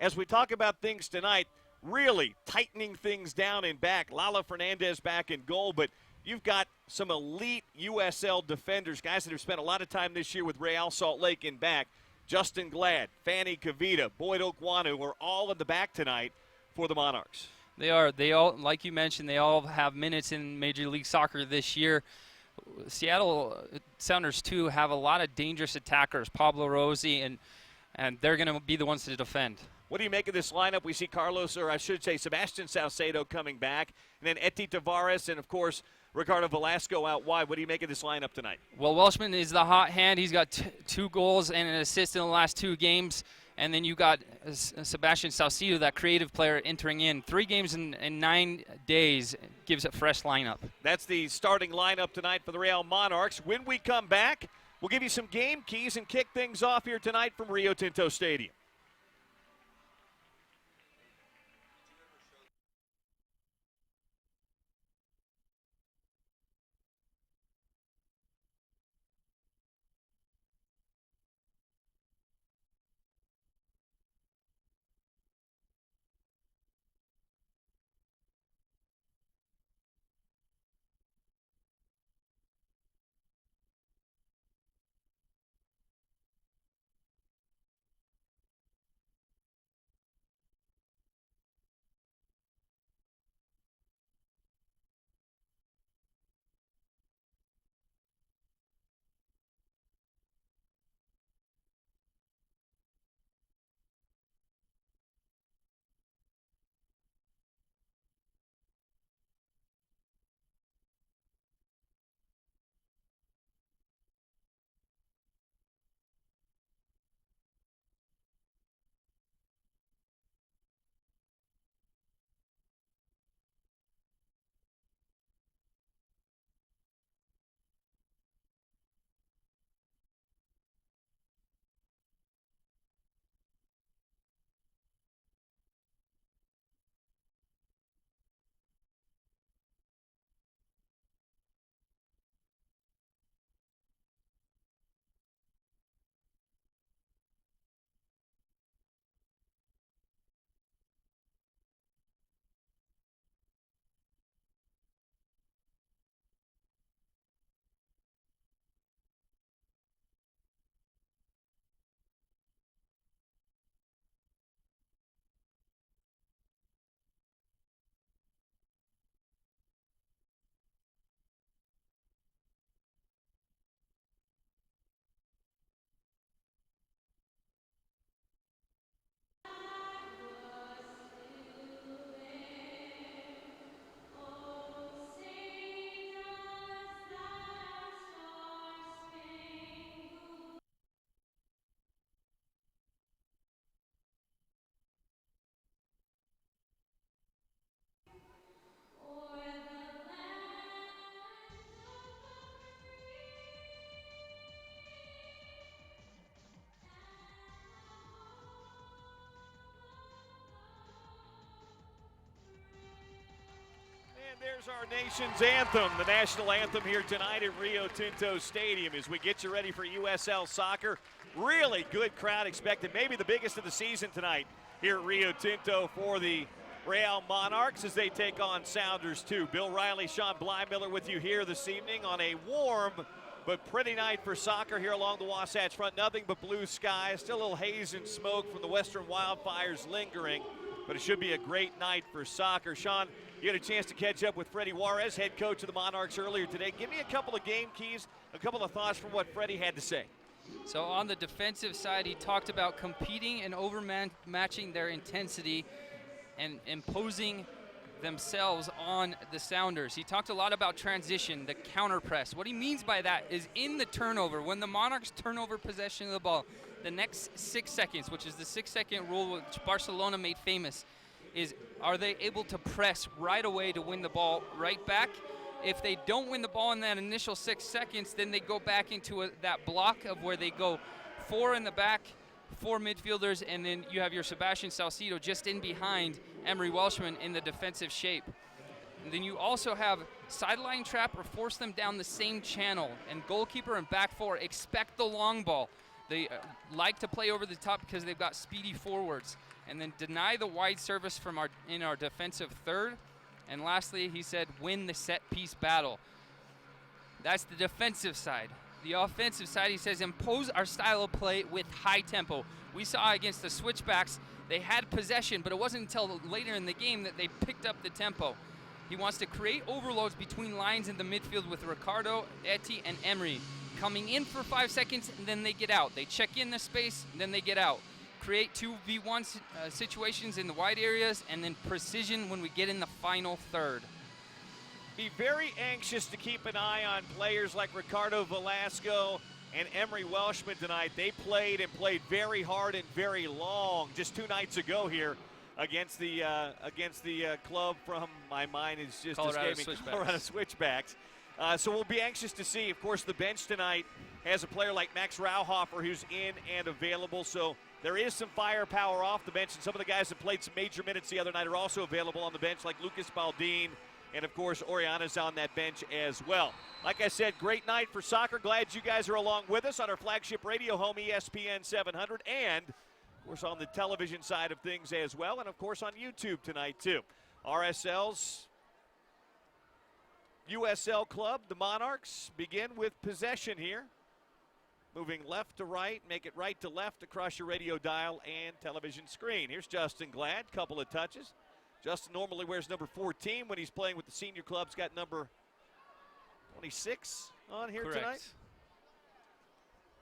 as we talk about things tonight, really tightening things down in back. Lala Fernandez back in goal, but you've got some elite USL defenders, guys that have spent a lot of time this year with Real Salt Lake in back. Justin Glad, Fanny Kavita, Boyd Okwanu are all in the back tonight for the Monarchs. They are. They all, like you mentioned, they all have minutes in Major League Soccer this year. Seattle Sounders, too, have a lot of dangerous attackers, Pablo Rossi, and they're going to be the ones to defend. What do you make of this lineup? We see Carlos, or I should say Sebastian Salcedo coming back, and then Eti Tavares, and, of course, Ricardo Velasco out wide. What do you make of this lineup tonight? Well, Welshman is the hot hand. He's got 2 goals and an assist in the last 2 games. And then you got Sebastian Salcedo, that creative player, entering in. 3 games in 9 days gives a fresh lineup. That's the starting lineup tonight for the Real Monarchs. When we come back, we'll give you some game keys and kick things off here tonight from Rio Tinto Stadium. There's our nation's anthem, the national anthem here tonight at Rio Tinto Stadium as we get you ready for USL soccer. Really good crowd expected, maybe the biggest of the season tonight here at Rio Tinto for the Real Monarchs as they take on Sounders 2. Bill Riley, Sean Blymiller with you here this evening on a warm but pretty night for soccer here along the Wasatch Front. Nothing but blue skies, still a little haze and smoke from the western wildfires lingering, but it should be a great night for soccer. Sean, you had a chance to catch up with Freddie Juarez, head coach of the Monarchs, earlier today. Give me a couple of game keys, a couple of thoughts from what Freddie had to say. So on the defensive side, he talked about competing and overmatching their intensity and imposing themselves on the Sounders. He talked a lot about transition, the counter press. What he means by that is in the turnover, when the Monarchs turn over possession of the ball, the next 6 seconds, which is the 6-second rule which Barcelona made famous, is are they able to press right away to win the ball right back? If they don't win the ball in that initial 6 seconds, then they go back into that block of where they go 4 in the back, 4 midfielders, and then you have your Sebastian Salcedo just in behind Emery Welshman in the defensive shape. And then you also have sideline trap or force them down the same channel. And goalkeeper and back 4 expect the long ball. They like to play over the top because they've got speedy forwards. and then deny the wide service from in our defensive third. And lastly, he said, win the set piece battle. That's the defensive side. The offensive side, he says, impose our style of play with high tempo. We saw against the Switchbacks, they had possession, but it wasn't until later in the game that they picked up the tempo. He wants to create overloads between lines in the midfield with Ricardo, Eti, and Emery. Coming in for 5 seconds, and then they get out. They check in the space, and then they get out. Create 2v1 situations in the wide areas, and then precision when we get in the final third. Be very anxious to keep an eye on players like Ricardo Velasco and Emery Welshman tonight. They played very hard and very long just 2 nights ago here against the club from, my mind is just escaping, Colorado Switchbacks. So we'll be anxious to see. Of course, the bench tonight has a player like Max Rauhofer who's in and available. So there is some firepower off the bench, and some of the guys that played some major minutes the other night are also available on the bench, like Lucas Baldin, and of course Oriana's on that bench as well. Like I said, great night for soccer. Glad you guys are along with us on our flagship radio home, ESPN 700, and of course on the television side of things as well, and of course on YouTube tonight too. RSL's USL club, the Monarchs, begin with possession here. Moving left to right, make it right to left across your radio dial and television screen. Here's Justin Glad, couple of touches. Justin normally wears number 14 when he's playing with the senior clubs. Got number 26 on here tonight.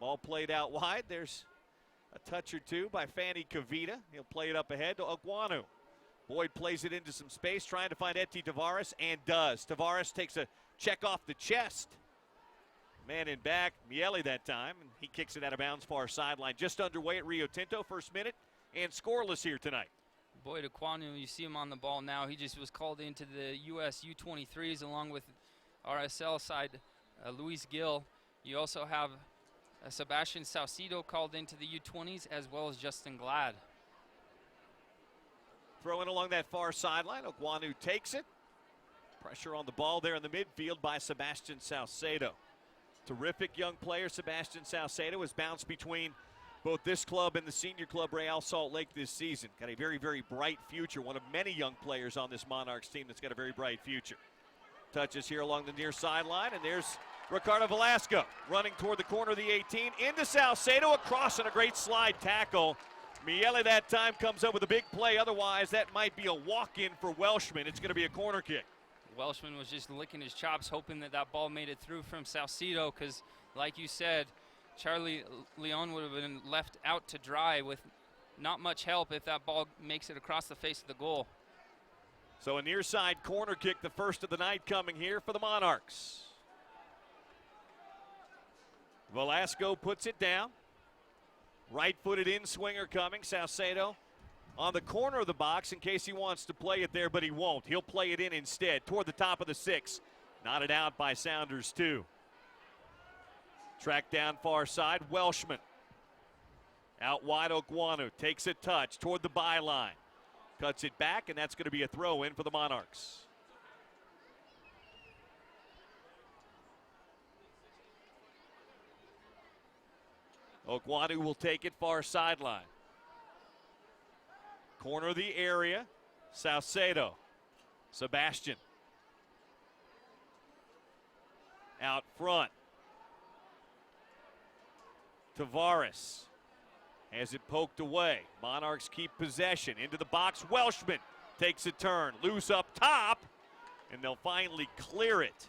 Ball played out wide. There's a touch or two by Fanny Kavita. He'll play it up ahead to Oguanu. Boyd plays it into some space, trying to find Eti Tavares, and does. Tavares takes a check off the chest. Man in back, Miele that time, and he kicks it out of bounds far sideline. Just underway at Rio Tinto, first minute, and scoreless here tonight. Boyd Oguanu, you see him on the ball now. He just was called into the U.S. U23s along with RSL side Luis Gil. You also have Sebastian Saucedo called into the U20s, as well as Justin Glad. Throwing along that far sideline, Oguanu takes it. Pressure on the ball there in the midfield by Sebastian Saucedo. Terrific young player, Sebastian Saucedo, has bounced between both this club and the senior club, Real Salt Lake, this season. Got a very, very bright future. One of many young players on this Monarchs team that's got a very bright future. Touches here along the near sideline, and there's Ricardo Velasco running toward the corner of the 18. Into Saucedo, across, and a great slide tackle. Miele that time comes up with a big play. Otherwise, that might be a walk-in for Welshman. It's going to be a corner kick. Welshman was just licking his chops, hoping that that ball made it through from Saucedo, because, like you said, Charlie Leon would have been left out to dry with not much help if that ball makes it across the face of the goal. So a near side corner kick, the first of the night coming here for the Monarchs. Velasco puts it down. Right-footed in-swinger coming. Saucedo on the corner of the box in case he wants to play it there, but he won't. He'll play it in instead toward the top of the 6. Knotted out by Sounders 2. Tracked down far side, Welshman. Out wide, Oguanu takes a touch toward the byline. Cuts it back, and that's going to be a throw in for the Monarchs. Oguanu will take it far sideline. Corner of the area, Saucedo. Sebastian. Out front. Tavares has it poked away. Monarchs keep possession. Into the box, Welshman takes a turn. Loose up top, and they'll finally clear it.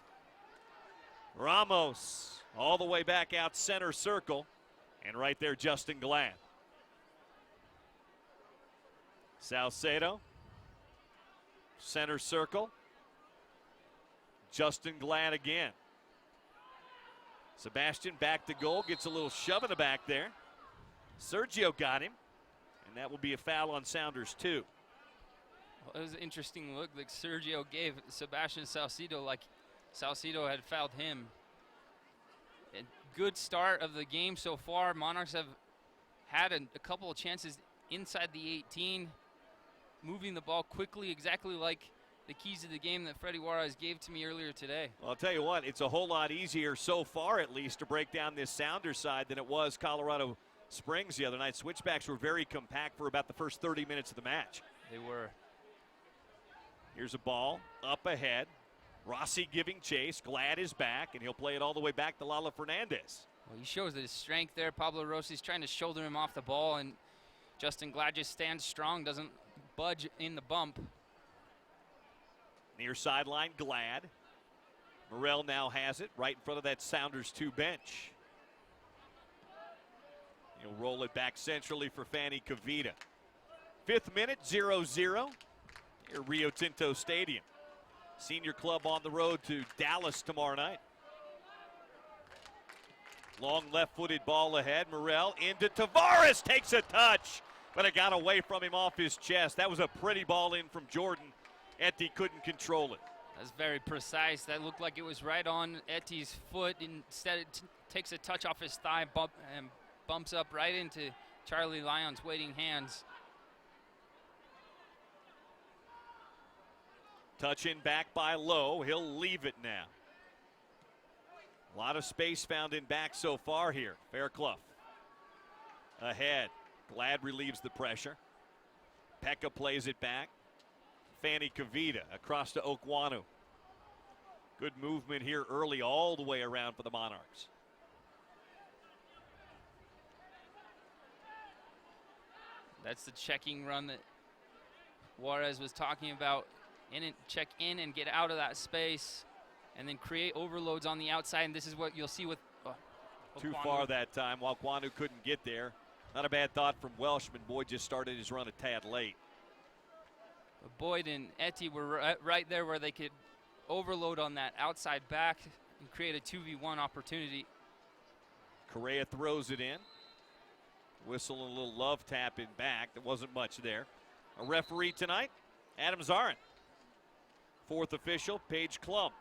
Ramos all the way back out center circle. And right there, Justin Glad. Saucedo, center circle. Justin Glad again. Sebastian back to goal, gets a little shove in the back there. Sergio got him, and that will be a foul on Sounders 2. Well, it was an interesting look that Sergio gave Sebastian Saucedo, like Saucedo had fouled him. A good start of the game so far. Monarchs have had a couple of chances inside the 18, moving the ball quickly, exactly like the keys of the game that Freddie Juarez gave to me earlier today. Well, I'll tell you what, it's a whole lot easier so far, at least, to break down this Sounders side than it was Colorado Springs the other night. Switchbacks were very compact for about the first 30 minutes of the match. They were. Here's a ball up ahead. Rossi giving chase. Glad is back, and he'll play it all the way back to Lala Fernandez. Well, he shows his strength there. Pablo Rossi's trying to shoulder him off the ball, and Justin Glad just stands strong, doesn't budge in the bump. Near sideline, Glad. Morrell now has it right in front of that Sounders 2 bench. He'll roll it back centrally for Fanny Kavita. 5th minute, 0-0 here at Rio Tinto Stadium. Senior club on the road to Dallas tomorrow night. Long left-footed ball ahead. Morrell into Tavares, takes a touch, but it got away from him off his chest. That was a pretty ball in from Jordan. Etty couldn't control it. That's very precise. That looked like it was right on Etty's foot. Instead, it takes a touch off his thigh and bumps up right into Charlie Lyon's waiting hands. Touch in back by Lowe. He'll leave it now. A lot of space found in back so far here. Fairclough ahead. Glad relieves the pressure. Pekka plays it back. Fanny Kavita across to Okwanu. Good movement here early all the way around for the Monarchs. That's the checking run that Juarez was talking about. Check in and get out of that space, and then create overloads on the outside. And this is what you'll see with too far that time. While Kwanu couldn't get there. Not a bad thought from Welshman. Boyd just started his run a tad late. But Boyd and Etty were right there where they could overload on that outside back and create a 2v1 opportunity. Correa throws it in. Whistle and a little love tap in back. There wasn't much there. A referee tonight, Adam Zarin. 4th official, Paige Klum.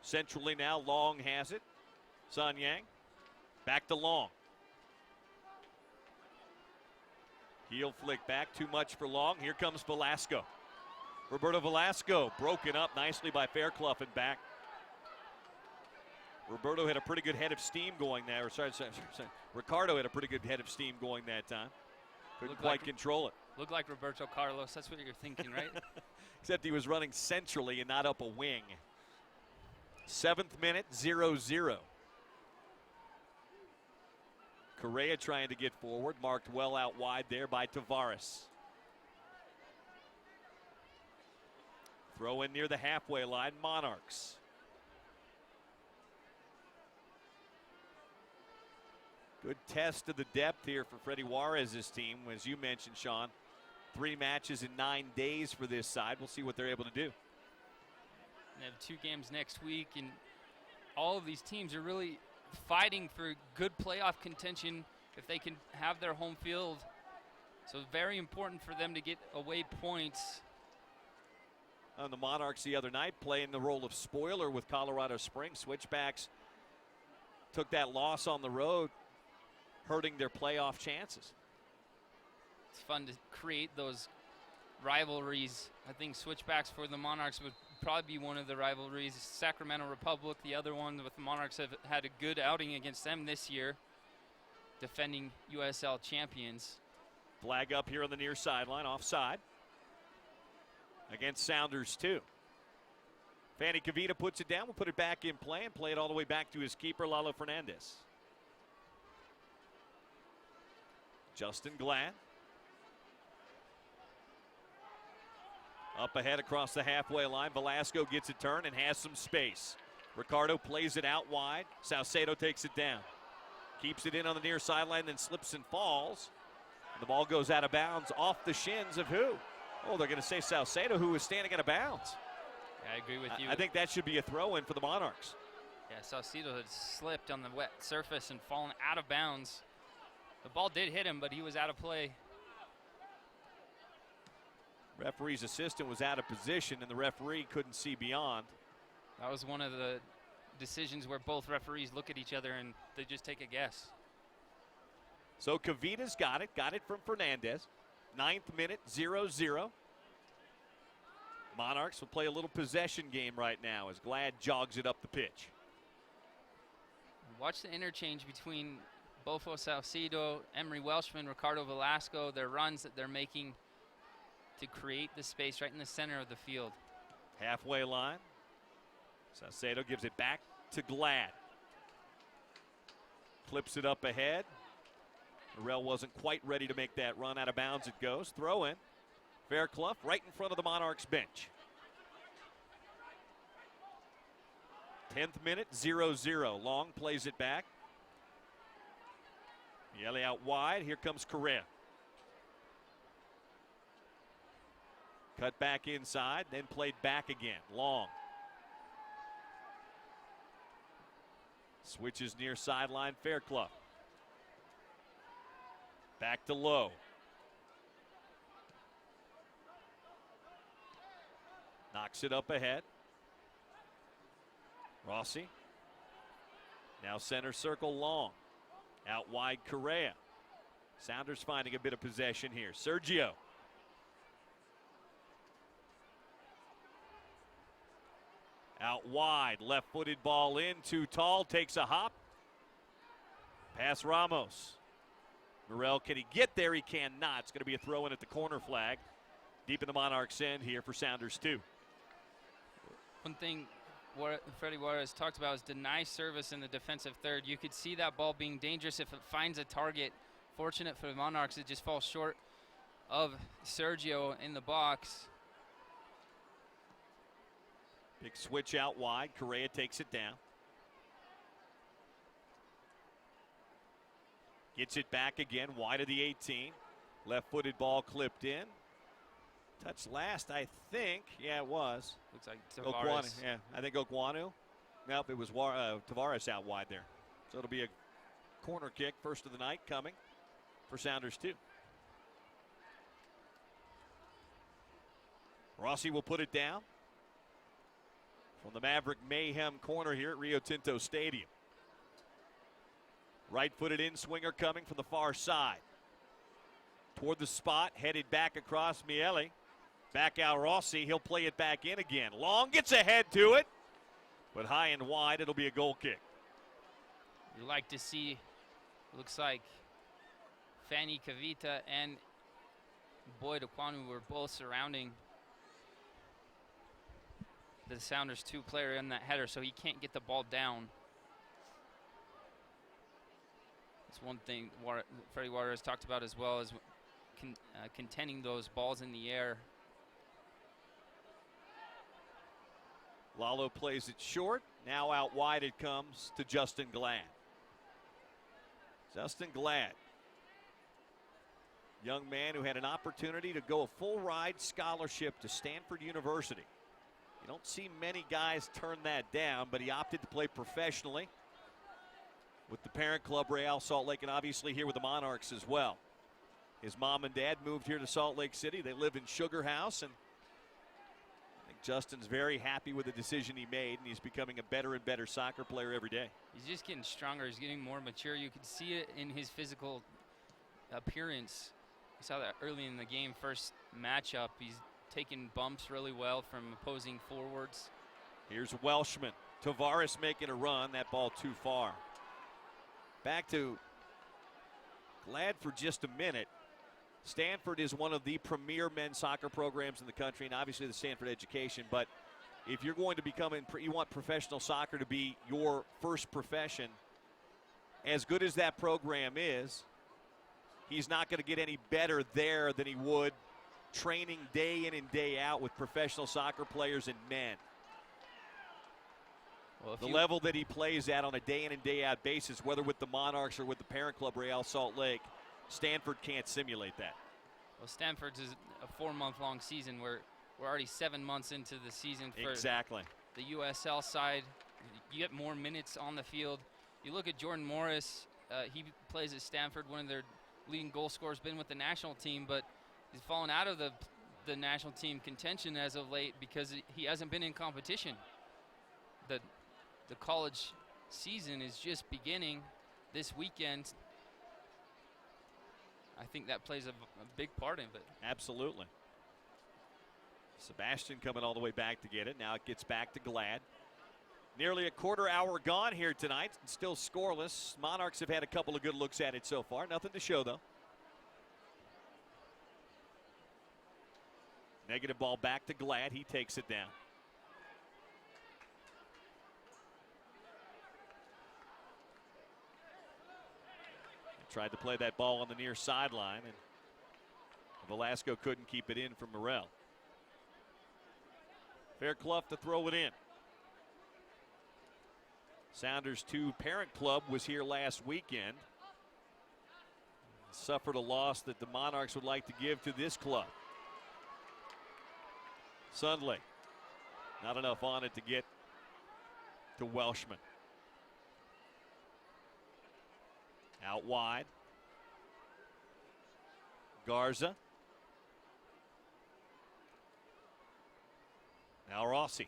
Centrally now, Long has it. Sun Yang. Back to Long. Heel flick back, too much for Long. Here comes Velasco. Roberto Velasco broken up nicely by Fairclough and back. Roberto had a pretty good head of steam going there. Sorry. Ricardo had a pretty good head of steam going that time. Couldn't quite control it. Looked like Roberto Carlos. That's what you're thinking, right? Except he was running centrally and not up a wing. 7th minute, 0-0. Correa trying to get forward. Marked well out wide there by Tavares. Throw in near the halfway line, Monarchs. Good test of the depth here for Freddie Juarez's team. As you mentioned, Sean, 3 matches in 9 days for this side. We'll see what they're able to do. They have 2 games next week, and all of these teams are really fighting for good playoff contention if they can have their home field. So very important for them to get away points. On the Monarchs the other night, playing the role of spoiler with Colorado Springs. Switchbacks took that loss on the road, hurting their playoff chances. It's fun to create those rivalries. I think Switchbacks for the Monarchs would probably be one of the rivalries. Sacramento Republic, the other one with the Monarchs, have had a good outing against them this year, defending USL champions. Flag up here on the near sideline, offside. Against Sounders 2. Fanny Kavita puts it down. We'll put it back in play and play it all the way back to his keeper, Lalo Fernandez. Justin Glad. Up ahead across the halfway line. Velasco gets a turn and has some space. Ricardo plays it out wide. Saucedo takes it down. Keeps it in on the near sideline, then slips and falls. The ball goes out of bounds off the shins of who? Oh, they're going to say Saucedo, who was standing out of bounds. Yeah, I agree with you. I think that should be a throw-in for the Monarchs. Yeah, Saucedo had slipped on the wet surface and fallen out of bounds. The ball did hit him, but he was out of play. Referee's assistant was out of position, and the referee couldn't see beyond. That was one of the decisions where both referees look at each other and they just take a guess. So Kavita's got it from Fernandez. 9th minute, 0-0. Monarchs will play a little possession game right now as Glad jogs it up the pitch. Watch the interchange between Bofo Salcido, Emery Welshman, Ricardo Velasco, their runs that they're making to create the space right in the center of the field. Halfway line. Salcedo gives it back to Glad. Clips it up ahead. Morrell wasn't quite ready to make that run. Out of bounds it goes. Throw in. Fairclough right in front of the Monarchs bench. 10th minute, 0-0. Long plays it back. Miele out wide. Here comes Correa. Cut back inside, then played back again. Long. Switches near sideline, Fairclough. Back to Lowe. Knocks it up ahead. Rossi. Now center circle, Long. Out wide, Correa. Sounders finding a bit of possession here. Sergio. Out wide, left-footed ball in, too tall, takes a hop. Pass Ramos. Morrell, can he get there? He cannot. It's going to be a throw-in at the corner flag. Deep in the Monarchs' end here for Sounders 2. One thing Freddie Juarez talked about is deny service in the defensive third. You could see that ball being dangerous if it finds a target. Fortunate for the Monarchs, it just falls short of Sergio in the box. Big switch out wide. Correa takes it down. Gets it back again, wide of the 18. Left-footed ball clipped in. Touch last, I think. Yeah, it was. Looks like Oguanu. Tavares. Yeah, I think Oguanu. Nope, it was Tavares out wide there. So it'll be a corner kick, first of the night coming for Sounders 2. Rossi will put it down from the Maverick Mayhem corner here at Rio Tinto Stadium. Right-footed in-swinger coming from the far side. Toward the spot, headed back across Miele. Back out Rossi, he'll play it back in again. Long gets ahead to it, but high and wide, it'll be a goal kick. You like to see, looks like Fanny Cavita and Boyd Oguanu were both surrounding the Sounders 2 player in that header, so he can't get the ball down. It's one thing Freddie Juarez talked about as well as contending those balls in the air. Lalo plays it short. Now out wide it comes to Justin Glad. Justin Glad. Young man who had an opportunity to go a full ride scholarship to Stanford University. You don't see many guys turn that down, but he opted to play professionally with the parent club, Real Salt Lake, and obviously here with the Monarchs as well. His mom and dad moved here to Salt Lake City. They live in Sugar House, and I think Justin's very happy with the decision he made, and he's becoming a better and better soccer player every day. He's just getting stronger. He's getting more mature. You can see it in his physical appearance. You saw that early in the game, first matchup. He's taking bumps really well from opposing forwards. Here's Welshman. Tavares making a run. That ball too far. Back to Glad for just a minute. Stanford is one of the premier men's soccer programs in the country, and obviously the Stanford education. But if you're going to become, you want professional soccer to be your first profession, as good as that program is, he's not going to get any better there than he would training day in and day out with professional soccer players and men. Well, the level that he plays at on a day in and day out basis, whether with the Monarchs or with the parent club Real Salt Lake, Stanford can't simulate that. Well, Stanford's is a 4-month-long season. We're already 7 months into the season for exactly the USL side. You get more minutes on the field. You look at Jordan Morris. He plays at Stanford, one of their leading goal scorers, been with the national team, but he's fallen out of the national team contention as of late because he hasn't been in competition. The college season is just beginning this weekend. I think that plays a big part of it. Absolutely. Sebastian coming all the way back to get it. Now it gets back to Glad. Nearly a quarter hour gone here tonight. Still scoreless. Monarchs have had a couple of good looks at it so far. Nothing to show, though. Negative ball back to Glad. He takes it down. Tried to play that ball on the near sideline, and Velasco couldn't keep it in from Morrell. Fairclough to throw it in. Sounders 2 parent club was here last weekend. Suffered a loss that the Monarchs would like to give to this club. Sundley, not enough on it to get to Welshman. Out wide. Garza. Now Rossi.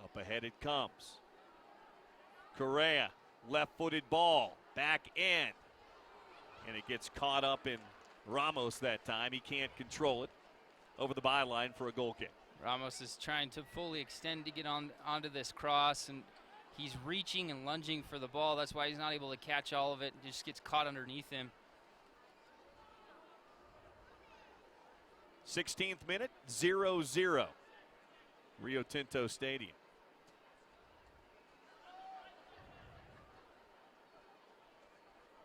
Up ahead it comes. Correa, left-footed ball, back end. And it gets caught up in Ramos that time. He can't control it. Over the byline for a goal kick. Ramos is trying to fully extend to get onto this cross, and he's reaching and lunging for the ball. That's why he's not able to catch all of it. It just gets caught underneath him. 16th minute, 0-0. Rio Tinto Stadium.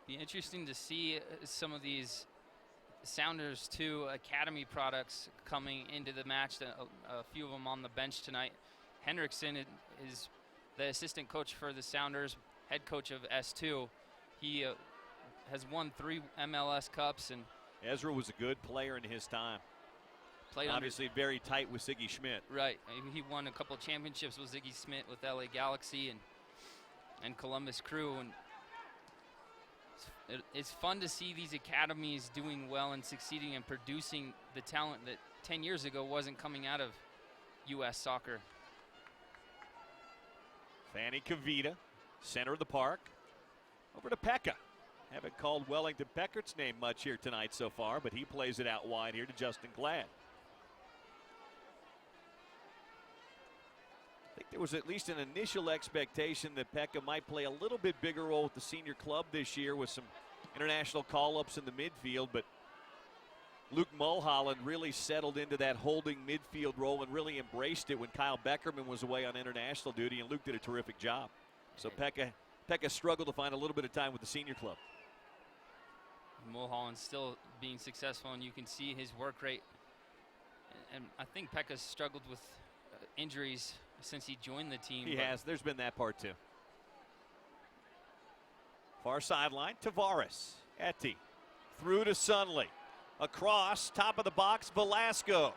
Be interesting to see some of these Sounders 2 Academy products coming into the match. A few of them on the bench tonight. Hendrickson is the assistant coach for the Sounders, head coach of S2. He has won 3 MLS Cups. And Ezra was a good player in his time. Played obviously very tight with Ziggy Schmidt. Right. He won a couple championships with Ziggy Schmidt with LA Galaxy and Columbus Crew. And it's fun to see these academies doing well and succeeding and producing the talent that 10 years ago wasn't coming out of U.S. soccer. Fanny Kavita, center of the park. Over to Pekka. Haven't called Wellington Peckert's name much here tonight so far, but he plays it out wide here to Justin Glad. I think there was at least an initial expectation that Pekka might play a little bit bigger role with the senior club this year with some international call-ups in the midfield, but Luke Mulholland really settled into that holding midfield role and really embraced it when Kyle Beckerman was away on international duty, and Luke did a terrific job. So Pekka struggled to find a little bit of time with the senior club. Mulholland still being successful, and you can see his work rate. And I think Pekka's struggled with injuries since he joined the team. He has. There's been that part too. Far sideline, Tavares. Etty. Through to Sunley. Across, top of the box, Velasco.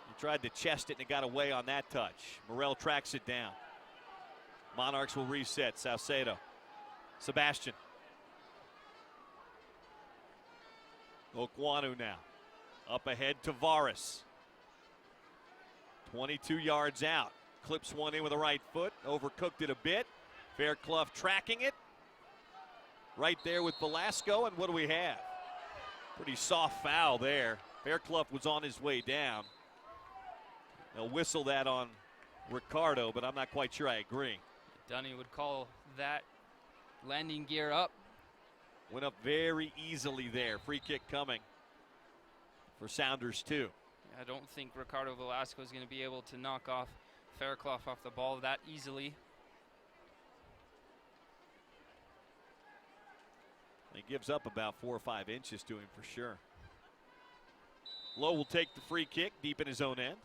He tried to chest it and it got away on that touch. Morrell tracks it down. Monarchs will reset. Saucedo. Sebastian. Okwanu now. Up ahead, Tavares. 22 yards out. Clips one in with the right foot. Overcooked it a bit. Fairclough tracking it. Right there with Velasco. And what do we have? Pretty soft foul there. Fairclough was on his way down. They'll whistle that on Ricardo, but I'm not quite sure I agree. Dunny would call that landing gear up. Went up very easily there. Free kick coming for Sounders 2. I don't think Ricardo Velasco is going to be able to knock off Fairclough off the ball that easily. He gives up about 4 or 5 inches to him for sure. Lowe will take the free kick deep in his own end.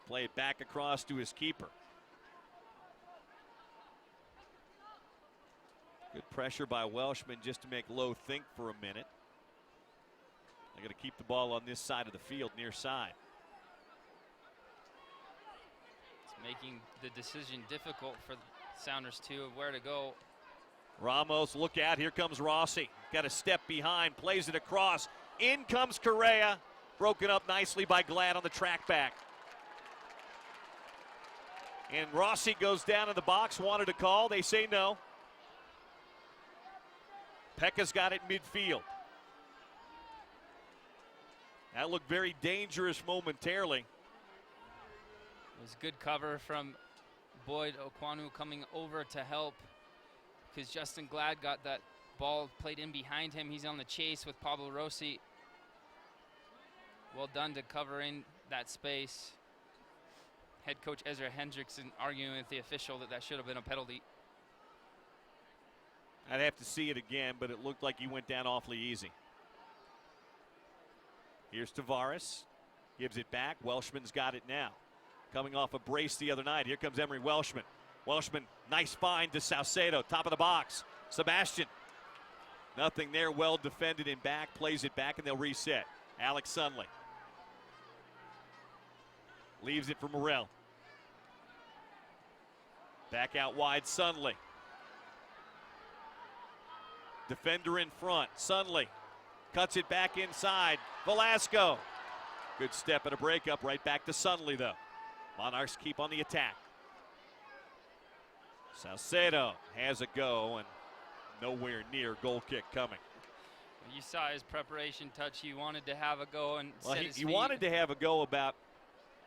Play it back across to his keeper. Good pressure by Welshman just to make Lowe think for a minute. They're going to keep the ball on this side of the field, near side. It's making the decision difficult for Sounders 2 of where to go. Ramos, look out, here comes Rossi. Got a step behind, plays it across. In comes Correa. Broken up nicely by Glad on the track back. And Rossi goes down in the box, wanted to call. They say no. Pekka's got it midfield. That looked very dangerous momentarily. It was good cover from Boyd Okwanu coming over to help, because Justin Glad got that ball played in behind him. He's on the chase with Pablo Rossi. Well done to cover in that space. Head coach Ezra Hendrickson arguing with the official that should have been a penalty. I'd have to see it again, but it looked like he went down awfully easy. Here's Tavares. Gives it back. Welshman's got it now. Coming off a brace the other night. Here comes Emery Welshman. Welshman, nice find to Salcedo. Top of the box. Sebastian. Nothing there. Well defended in back. Plays it back, and they'll reset. Alex Sunley. Leaves it for Morrell. Back out wide, Sunley. Defender in front. Sunley cuts it back inside. Velasco. Good step and a breakup. Right back to Sunley, though. Monarchs keep on the attack. Salcedo has a go, and nowhere near goal kick coming. You saw his preparation touch. He wanted to have a go and set his he feet. wanted to have a go about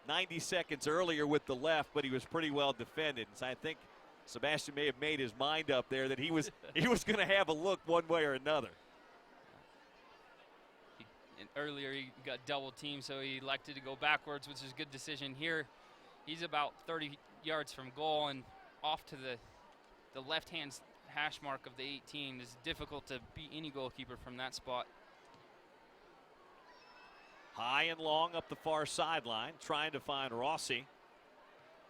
90 seconds earlier with the left, but he was pretty well defended. So I think Sebastian may have made his mind up there that he was going to have a look one way or another. Earlier he got double teamed, so he elected to go backwards, which is a good decision here. He's about 30 yards from goal and off to the left-hand hash mark of the 18. It's difficult to beat any goalkeeper from that spot. High and long up the far sideline, trying to find Rossi.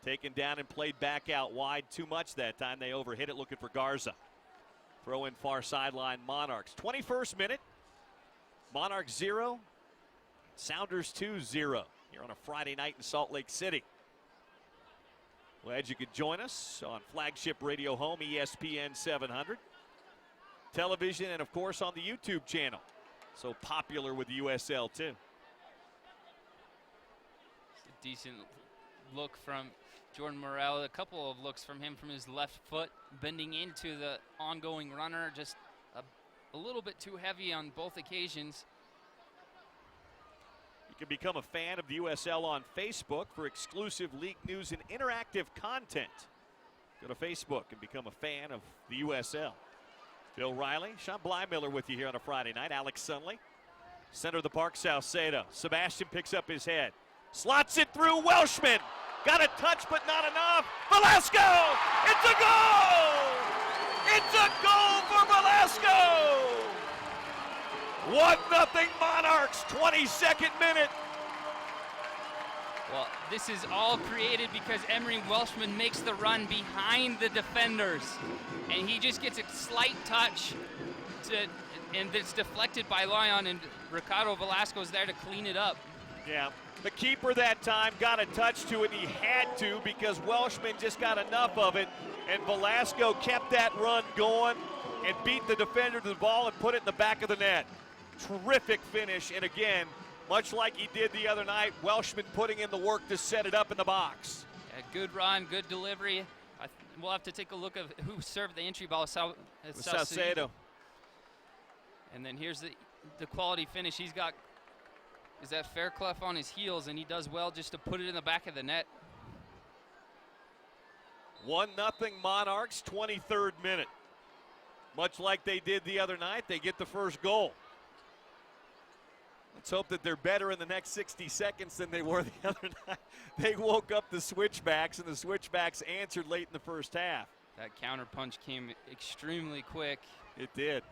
Taken down and played back out wide too much that time. They overhit it looking for Garza. Throw in far sideline Monarchs. 21st minute. Monarchs 0. Sounders 2-0 here on a Friday night in Salt Lake City. Glad you could join us on flagship radio home ESPN 700. Television and, of course, on the YouTube channel. So popular with USL, too. It's a decent look from Jordan Morrell. A couple of looks from him from his left foot, bending into the ongoing runner. Just a little bit too heavy on both occasions. You can become a fan of the USL on Facebook for exclusive league news and interactive content. Go to Facebook and become a fan of the USL. Bill Riley, Sean Blymiller with you here on a Friday night. Alex Sunley, center of the park, Salcedo. Sebastian picks up his head. Slots it through Welshman. Got a touch, but not enough. Velasco! It's a goal! It's a goal for Velasco! 1-0 Monarchs, 22nd minute. Well, this is all created because Emery Welshman makes the run behind the defenders. And he just gets a slight touch, and it's deflected by Lyon, and Ricardo Velasco's there to clean it up. Yeah, the keeper that time got a touch to it. He had to because Welshman just got enough of it, and Velasco kept that run going and beat the defender to the ball and put it in the back of the net. Terrific finish, and again, much like he did the other night, Welshman putting in the work to set it up in the box. A good run, good delivery. We'll have to take a look at who served the entry ball. Salcedo. And then here's the quality finish. He's got is that Fairclough on his heels, and he does well just to put it in the back of the net. 1-0 Monarchs, 23rd minute. Much like they did the other night, they get the first goal. Let's hope that they're better in the next 60 seconds than they were the other night. They woke up the Switchbacks, and the Switchbacks answered late in the first half. That counter punch came extremely quick. It did.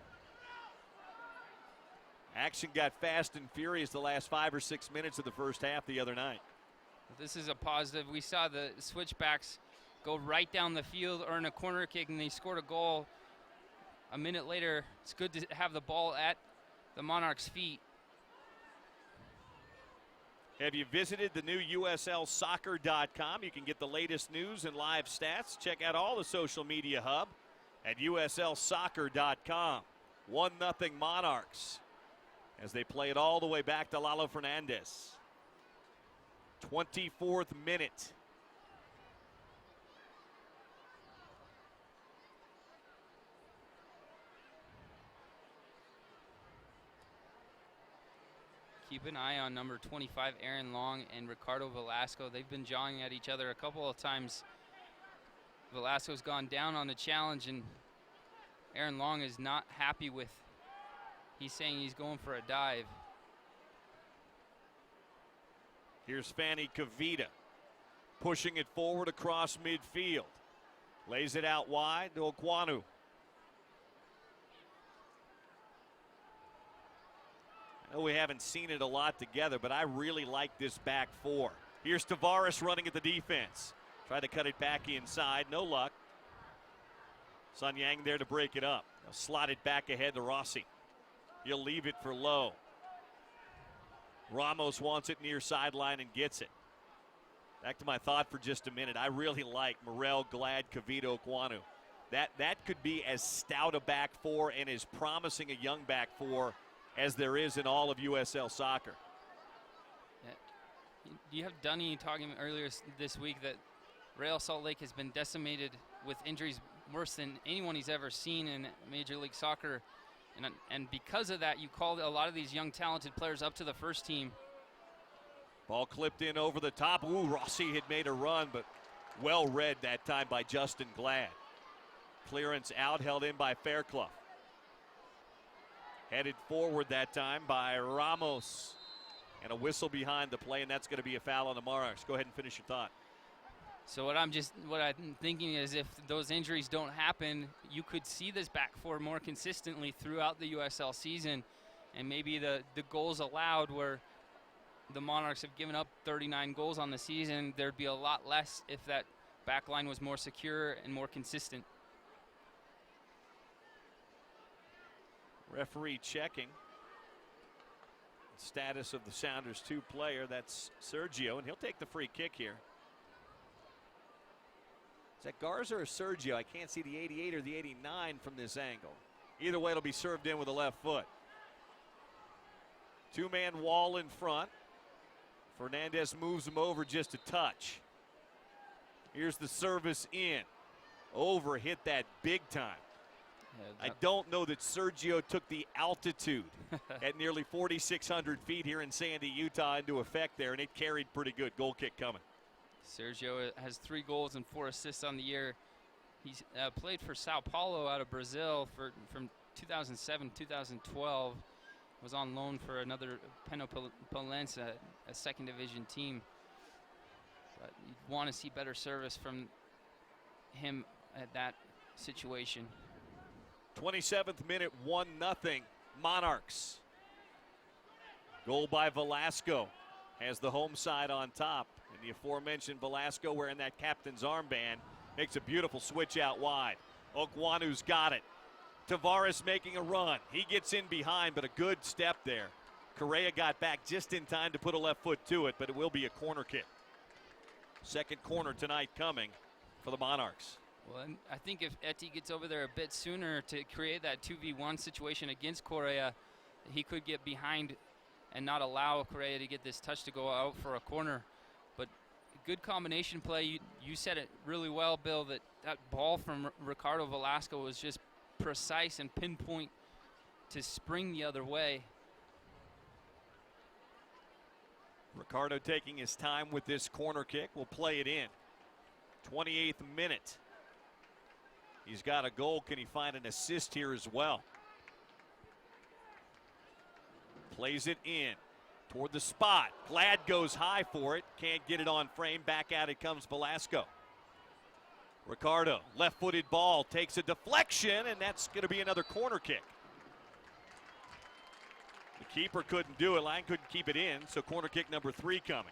Action got fast and furious the last 5 or 6 minutes of the first half the other night. This is a positive. We saw the Switchbacks go right down the field, earn a corner kick, and they scored a goal. A minute later, it's good to have the ball at the Monarchs' feet. Have you visited the new USLsoccer.com? You can get the latest news and live stats. Check out all the social media hub at USLsoccer.com. 1-0 Monarchs as they play it all the way back to Lalo Fernandez. 24th minute. keep an eye on number 25, Aaron Long, and Ricardo Velasco. They've been jawing at each other a couple of times. Velasco's gone down on the challenge, and Aaron Long is not happy with. He's saying he's going for a dive. Here's Fanny Kavita pushing it forward across midfield. Lays it out wide to Okwanu. I know we haven't seen it a lot together, but I really like this back four. Here's Tavares running at the defense. Tried to cut it back inside, no luck. Sun Yang there to break it up. Now slot it back ahead to Rossi. He'll leave it for Lowe. Ramos wants it near sideline and gets it. Back to my thought for just a minute. I really like Morel, Glad, Kavita, Okwanu. That could be as stout a back four and as promising a young back four as there is in all of USL soccer. Yeah. You have Dunny talking earlier this week that Real Salt Lake has been decimated with injuries worse than anyone he's ever seen in Major League Soccer. And because of that, you called a lot of these young talented players up to the first team. Ball clipped in over the top. Ooh, Rossi had made a run, but well read that time by Justin Glad. Clearance out, held in by Fairclough. Headed forward that time by Ramos. And a whistle behind the play, and that's going to be a foul on the Monarchs. Go ahead and finish your thought. So what I'm thinking is if those injuries don't happen, you could see this back four more consistently throughout the USL season, and maybe the goals allowed where the Monarchs have given up 39 goals on the season, there'd be a lot less if that back line was more secure and more consistent. Referee checking the status of the Sounders 2 player. That's Sergio, and he'll take the free kick here. Is that Garza or Sergio? I can't see the 88 or the 89 from this angle. Either way, it'll be served in with the left foot. Two-man wall in front. Fernandez moves him over just a touch. Here's the service in. Over, hit that big time. I don't know that Sergio took the altitude at nearly 4,600 feet here in Sandy, Utah into effect there, and it carried pretty good. Goal kick coming. Sergio has 3 goals and 4 assists on the year. He's played for Sao Paulo out of Brazil from 2007, 2012. Was on loan for another Penopolense, a second division team. But you want to see better service from him at that situation. 27th minute, 1-0 Monarchs. Goal by Velasco has the home side on top. And the aforementioned Velasco wearing that captain's armband makes a beautiful switch out wide. Okwanu's got it. Tavares making a run. He gets in behind, but a good step there. Correa got back just in time to put a left foot to it, but it will be a corner kick. Second corner tonight coming for the Monarchs. Well, I think if Eti gets over there a bit sooner to create that 2v1 situation against Correa, he could get behind and not allow Correa to get this touch to go out for a corner. But good combination play. You said it really well, Bill, that ball from Ricardo Velasco was just precise and pinpoint to spring the other way. Ricardo taking his time with this corner kick. Will play it in. 28th minute. He's got a goal. Can he find an assist here as well? Plays it in toward the spot. Glad goes high for it. Can't get it on frame. Back at it comes Velasco. Ricardo, left-footed ball, takes a deflection, and that's going to be another corner kick. The keeper couldn't do it. Lang couldn't keep it in, so corner kick number 3 coming.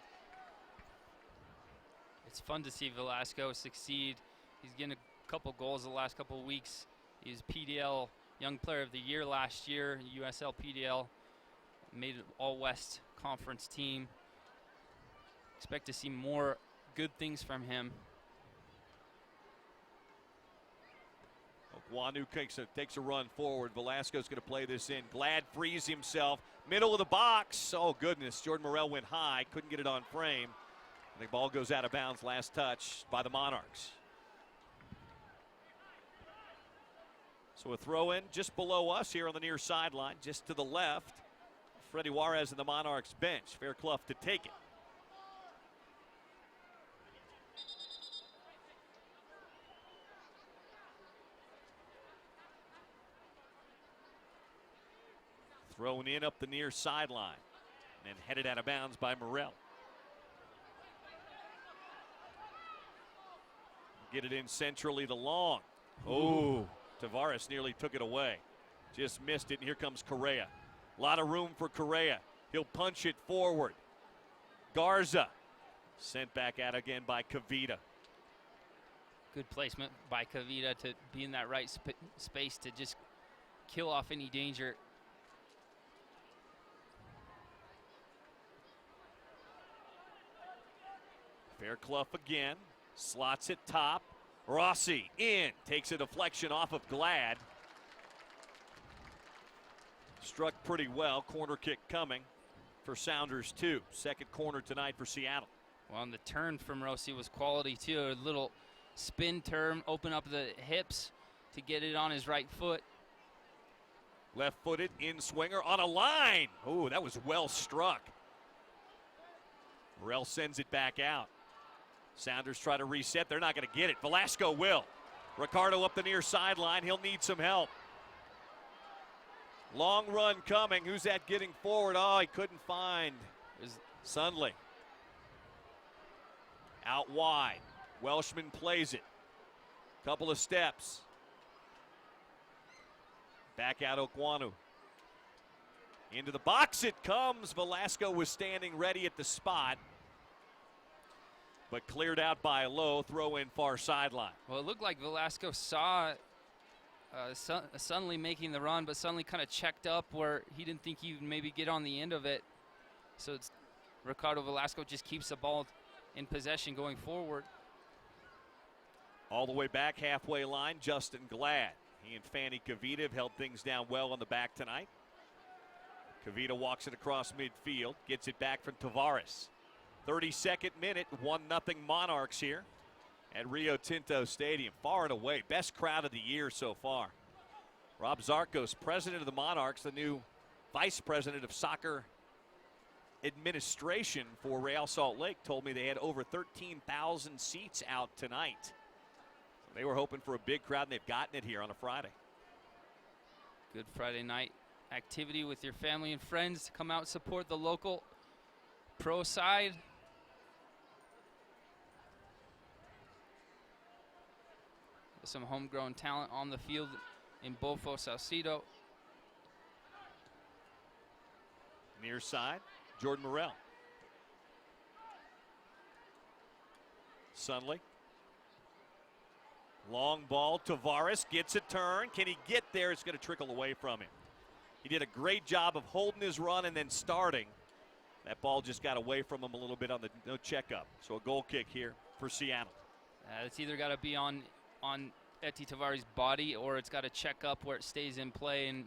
It's fun to see Velasco succeed. He's getting a couple goals the last couple of weeks. He's PDL Young Player of the Year last year, USL PDL. Made an All-West Conference team. Expect to see more good things from him. Okwanu takes a run forward. Velasco's going to play this in. Glad frees himself. Middle of the box. Oh, goodness. Jordan Morel went high. Couldn't get it on frame. The ball goes out of bounds. Last touch by the Monarchs. So a throw in just below us here on the near sideline, just to the left. Freddie Juarez and the Monarchs bench. Fairclough to take it. Thrown in up the near sideline and headed out of bounds by Morrell. Get it in centrally to Long. Oh, Tavares nearly took it away. Just missed it, and here comes Correa. A lot of room for Correa. He'll punch it forward. Garza sent back out again by Kavita. Good placement by Kavita to be in that right space to just kill off any danger. Fairclough again. Slots it top. Rossi in. Takes a deflection off of Glad. Struck pretty well. Corner kick coming for Sounders, too. Second corner tonight for Seattle. Well, and the turn from Rossi was quality, too. A little spin turn, open up the hips to get it on his right foot. Left-footed in swinger on a line. Oh, that was well struck. Morrell sends it back out. Sounders try to reset. They're not going to get it. Velasco will. Ricardo up the near sideline. He'll need some help. Long run coming. Who's that getting forward? Oh, he couldn't find Sundley. Out wide. Welshman plays it. Couple of steps. Back out Okwanu. Into the box it comes. Velasco was standing ready at the spot, but cleared out by Lowe. Throw in far sideline. Well, it looked like Velasco saw Sundley making the run, but Sundley kind of checked up where he didn't think he would maybe get on the end of it. So it's Ricardo Velasco just keeps the ball in possession going forward. All the way back halfway line, Justin Glad. He and Fanny Kavita have held things down well on the back tonight. Kavita walks it across midfield, gets it back from Tavares. 32nd minute, 1-0 Monarchs here at Rio Tinto Stadium. Far and away, best crowd of the year so far. Rob Zarkos, president of the Monarchs, the new vice president of soccer administration for Real Salt Lake, told me they had over 13,000 seats out tonight. So they were hoping for a big crowd, and they've gotten it here on a Friday. Good Friday night activity with your family and friends to come out and support the local pro side. Some homegrown talent on the field in Bofo Salcido. Near side, Jordan Morrell. Sundley. Long ball, Tavares gets a turn. Can he get there? It's going to trickle away from him. He did a great job of holding his run and then starting. That ball just got away from him a little bit on the no checkup. So a goal kick here for Seattle. It's either got to be on Eti Tavares' body, or it's got to check up where it stays in play. And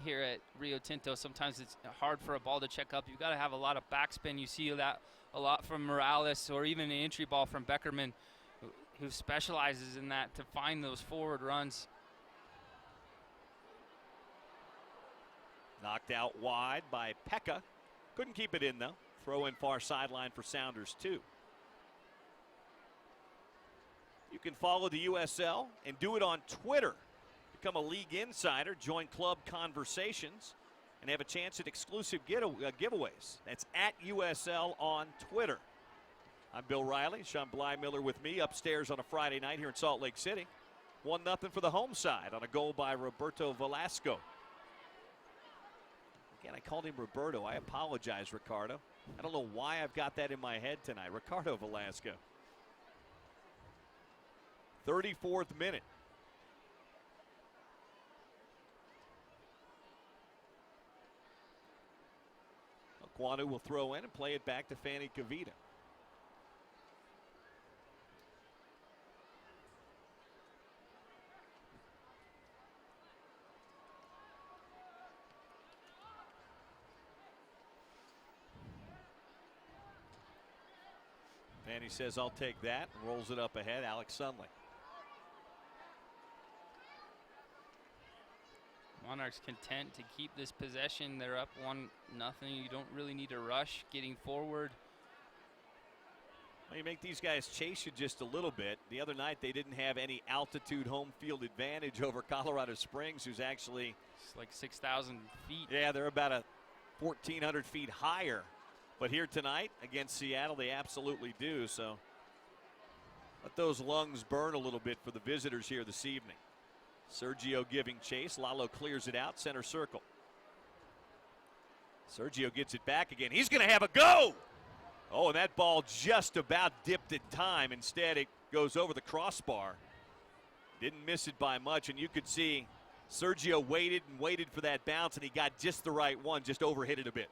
here at Rio Tinto, sometimes it's hard for a ball to check up. You've got to have a lot of backspin. You see that a lot from Morales, or even an entry ball from Beckerman, who specializes in that to find those forward runs. Knocked out wide by Pekka. Couldn't keep it in, though. Throw in far sideline for Sounders, too. You can follow the USL and do it on Twitter. Become a league insider, join club conversations, and have a chance at exclusive giveaways. That's at USL on Twitter. I'm Bill Riley. Sean Bly-Miller with me upstairs on a Friday night here in Salt Lake City. 1-0 for the home side on a goal by Roberto Velasco. Again, I called him Roberto. I apologize, Ricardo. I don't know why I've got that in my head tonight. Ricardo Velasco. 34th minute. Okwanu will throw in and play it back to Fanny Kavita. Fanny says, I'll take that, and rolls it up ahead. Alex Sundley. Monarchs content to keep this possession. They're up 1-0. You don't really need to rush getting forward. Well, you make these guys chase you just a little bit. The other night they didn't have any altitude home field advantage over Colorado Springs, who's actually It's like 6,000 feet. Yeah, they're about 1,400 feet higher. But here tonight against Seattle, they absolutely do. So let those lungs burn a little bit for the visitors here this evening. Sergio giving chase. Lalo clears it out, center circle. Sergio gets it back again. He's going to have a go. Oh, and that ball just about dipped at time. Instead, it goes over the crossbar. Didn't miss it by much, and you could see Sergio waited and waited for that bounce, and he got just the right one, just overhit it a bit.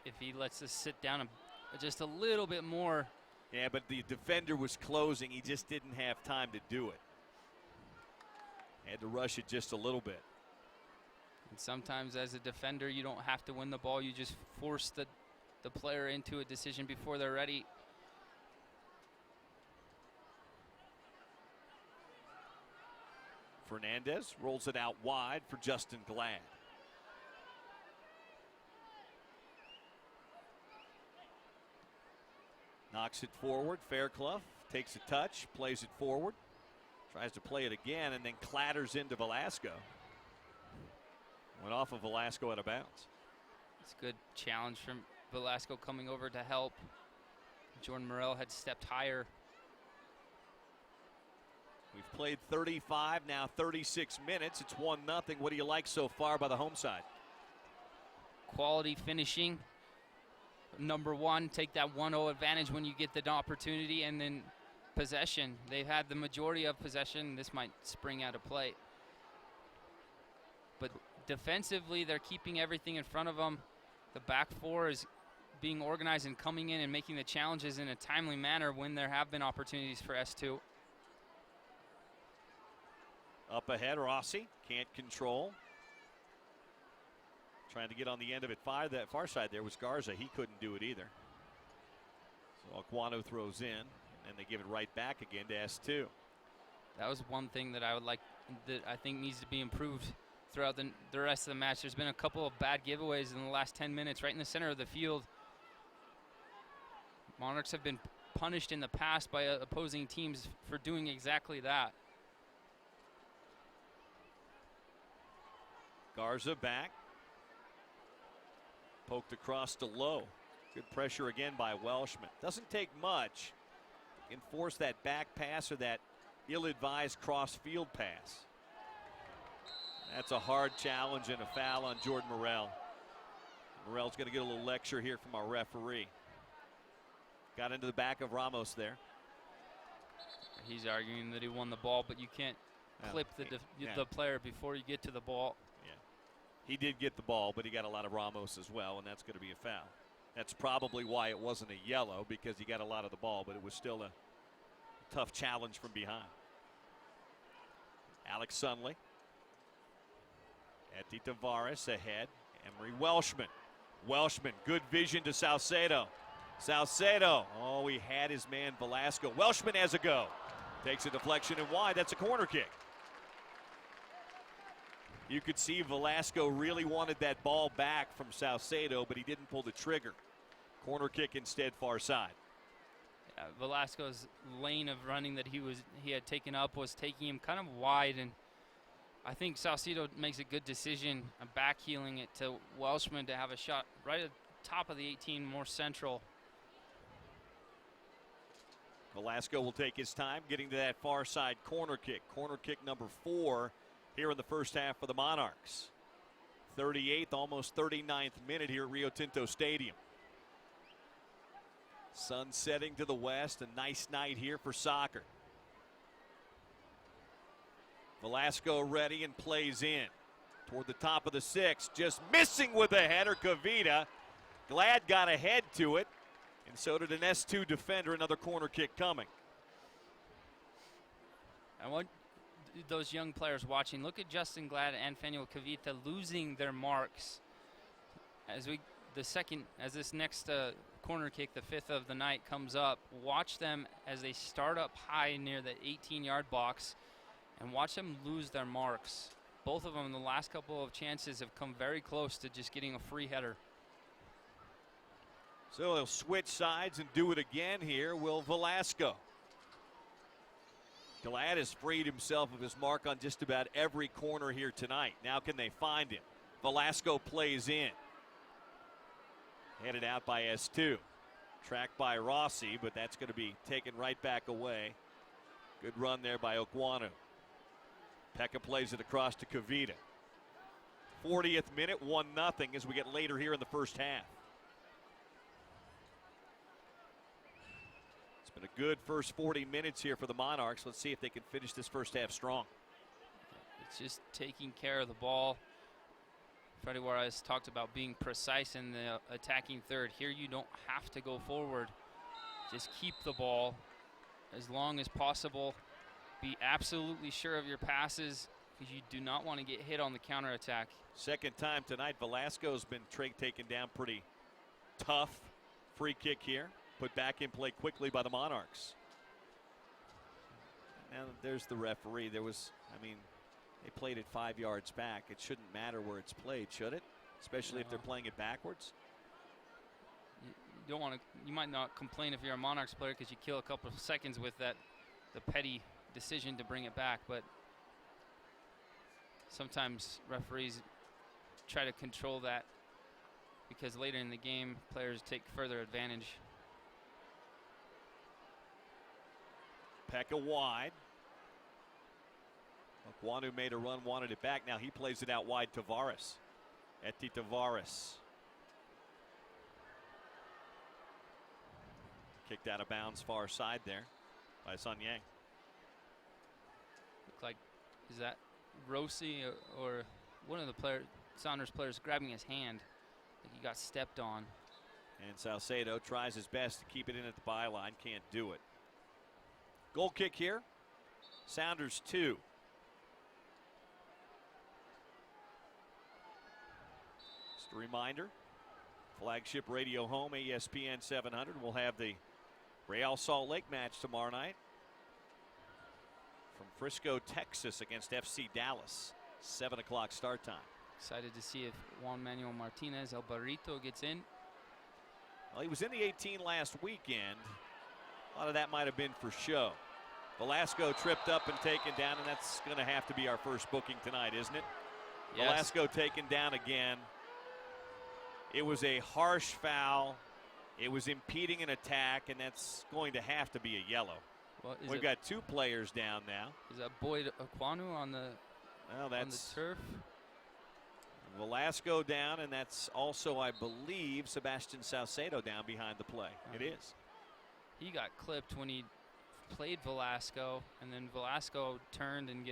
If he lets us sit down just a little bit more. Yeah, but the defender was closing. He just didn't have time to do it. Had to rush it just a little bit. And sometimes as a defender, you don't have to win the ball. You just force the player into a decision before they're ready. Fernandez rolls it out wide for Justin Glad. Knocks it forward. Fairclough takes a touch, plays it forward. Tries to play it again and then clatters into Velasco. Went off of Velasco out of bounds. It's a good challenge from Velasco coming over to help. Jordan Morel had stepped higher. We've played 35, now 36 minutes. It's 1-0. What do you like so far by the home side? Quality finishing. Number one, take that 1-0 advantage when you get the opportunity, and then possession. They've had the majority of possession. This might spring out of play. But defensively, they're keeping everything in front of them. The back four is being organized and coming in and making the challenges in a timely manner when there have been opportunities for S2. Up ahead, Rossi can't control. Trying to get on the end of it. That far side there was Garza. He couldn't do it either. So Aquano throws in, and they give it right back again to S2. That was one thing that I think needs to be improved throughout the rest of the match. There's been a couple of bad giveaways in the last 10 minutes right in the center of the field. Monarchs have been punished in the past by opposing teams for doing exactly that. Garza back. Poked across to Lowe. Good pressure again by Welshman. Doesn't take much. Enforce that back pass or that ill-advised cross-field pass. That's a hard challenge and a foul on Jordan Morel. Morel's going to get a little lecture here from our referee. Got into the back of Ramos there. He's arguing that he won the ball, but you can't clip the player before you get to the ball. Yeah, he did get the ball, but he got a lot of Ramos as well, and that's going to be a foul. That's probably why it wasn't a yellow, because he got a lot of the ball, but it was still a tough challenge from behind. Alex Sunley. Eti Tavares ahead. Emery Welshman. Welshman, good vision to Salcedo. Salcedo, oh, he had his man Velasco. Welshman has a go. Takes a deflection and wide. That's a corner kick. You could see Velasco really wanted that ball back from Salcedo, but he didn't pull the trigger. Corner kick instead, far side. Velasco's lane of running that he had taken up was taking him kind of wide, and I think Salcedo makes a good decision of back heeling it to Welshman to have a shot right at the top of the 18, more central. Velasco will take his time getting to that far side corner kick. Corner kick number 4 here in the first half for the Monarchs. 38th, almost 39th minute here at Rio Tinto Stadium. Sun setting to the west. A nice night here for soccer. Velasco ready and plays in. Toward the top of the 6. Just missing with a header, Kavita. Glad got ahead to it. And so did an S2 defender. Another corner kick coming. I want those young players watching. Look at Justin Glad and Fanuel Kavita losing their marks. As this next corner kick, the 5th of the night, comes up, watch them as they start up high near the 18-yard box and watch them lose their marks. both of them in the last couple of chances have come very close to just getting a free header. So they'll switch sides and do it again here. Will Velasco. Glad has freed himself of his mark on just about every corner here tonight. Now can they find him? Velasco plays in. Headed out by S2. Tracked by Rossi, but that's going to be taken right back away. Good run there by Okwanu. Pekka plays it across to Kavita. 40th minute, 1-0 as we get later here in the first half. It's been a good first 40 minutes here for the Monarchs. Let's see if they can finish this first half strong. It's just taking care of the ball. Freddie Juarez talked about being precise in the attacking third. Here you don't have to go forward. Just keep the ball as long as possible. Be absolutely sure of your passes because you do not want to get hit on the counterattack. Second time tonight, Velasco's been taken down pretty tough. Free kick here. Put back in play quickly by the Monarchs. And there's the referee. There was, I mean, they played it 5 yards back. It shouldn't matter where it's played, should it? Especially if they're playing it backwards. You don't want to. You might not complain if you're a Monarchs player because you kill a couple of seconds with that, the petty decision to bring it back. But sometimes referees try to control that because later in the game, players take further advantage. Pekka wide. Okwanu made a run, wanted it back. Now he plays it out wide. Tavares. Eti Tavares. Kicked out of bounds far side there by Sun Yang. Look like, is that Rossi or one of the Sounders players grabbing his hand? I think he got stepped on. And Salcedo tries his best to keep it in at the byline. Can't do it. Goal kick here. Sounders 2. Just a reminder, flagship radio home, ESPN 700. We'll have the Real Salt Lake match tomorrow night from Frisco, Texas against FC Dallas. 7 o'clock start time. Excited to see if Juan Manuel Martinez, El Barrito, gets in. Well, he was in the 18 last weekend. A lot of that might have been for show. Velasco tripped up and taken down, and that's going to have to be our first booking tonight, isn't it? Yes. Velasco taken down again. It was a harsh foul. It was impeding an attack, and that's going to have to be a yellow. Well, we've got 2 players down now. Is that Boyd Okwanu on the turf? Velasco down, and that's also, I believe, Sebastian Salcedo down behind the play. It is. He got clipped when he played Velasco, and then Velasco turned and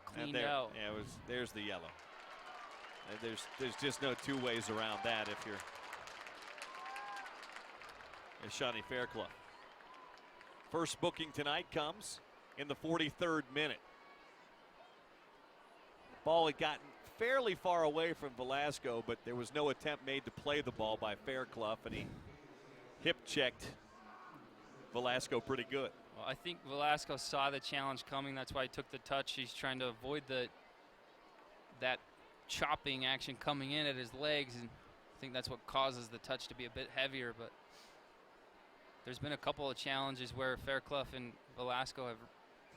cleaned out. Yeah, there's the yellow. There's just no 2 ways around that if you're Shawnee Fairclough. First booking tonight comes in the 43rd minute. Ball had gotten fairly far away from Velasco, but there was no attempt made to play the ball by Fairclough, and he hip checked Velasco pretty good. Well, I think Velasco saw the challenge coming. That's why he took the touch. He's trying to avoid that chopping action coming in at his legs, and I think that's what causes the touch to be a bit heavier. But there's been a couple of challenges where Fairclough and Velasco have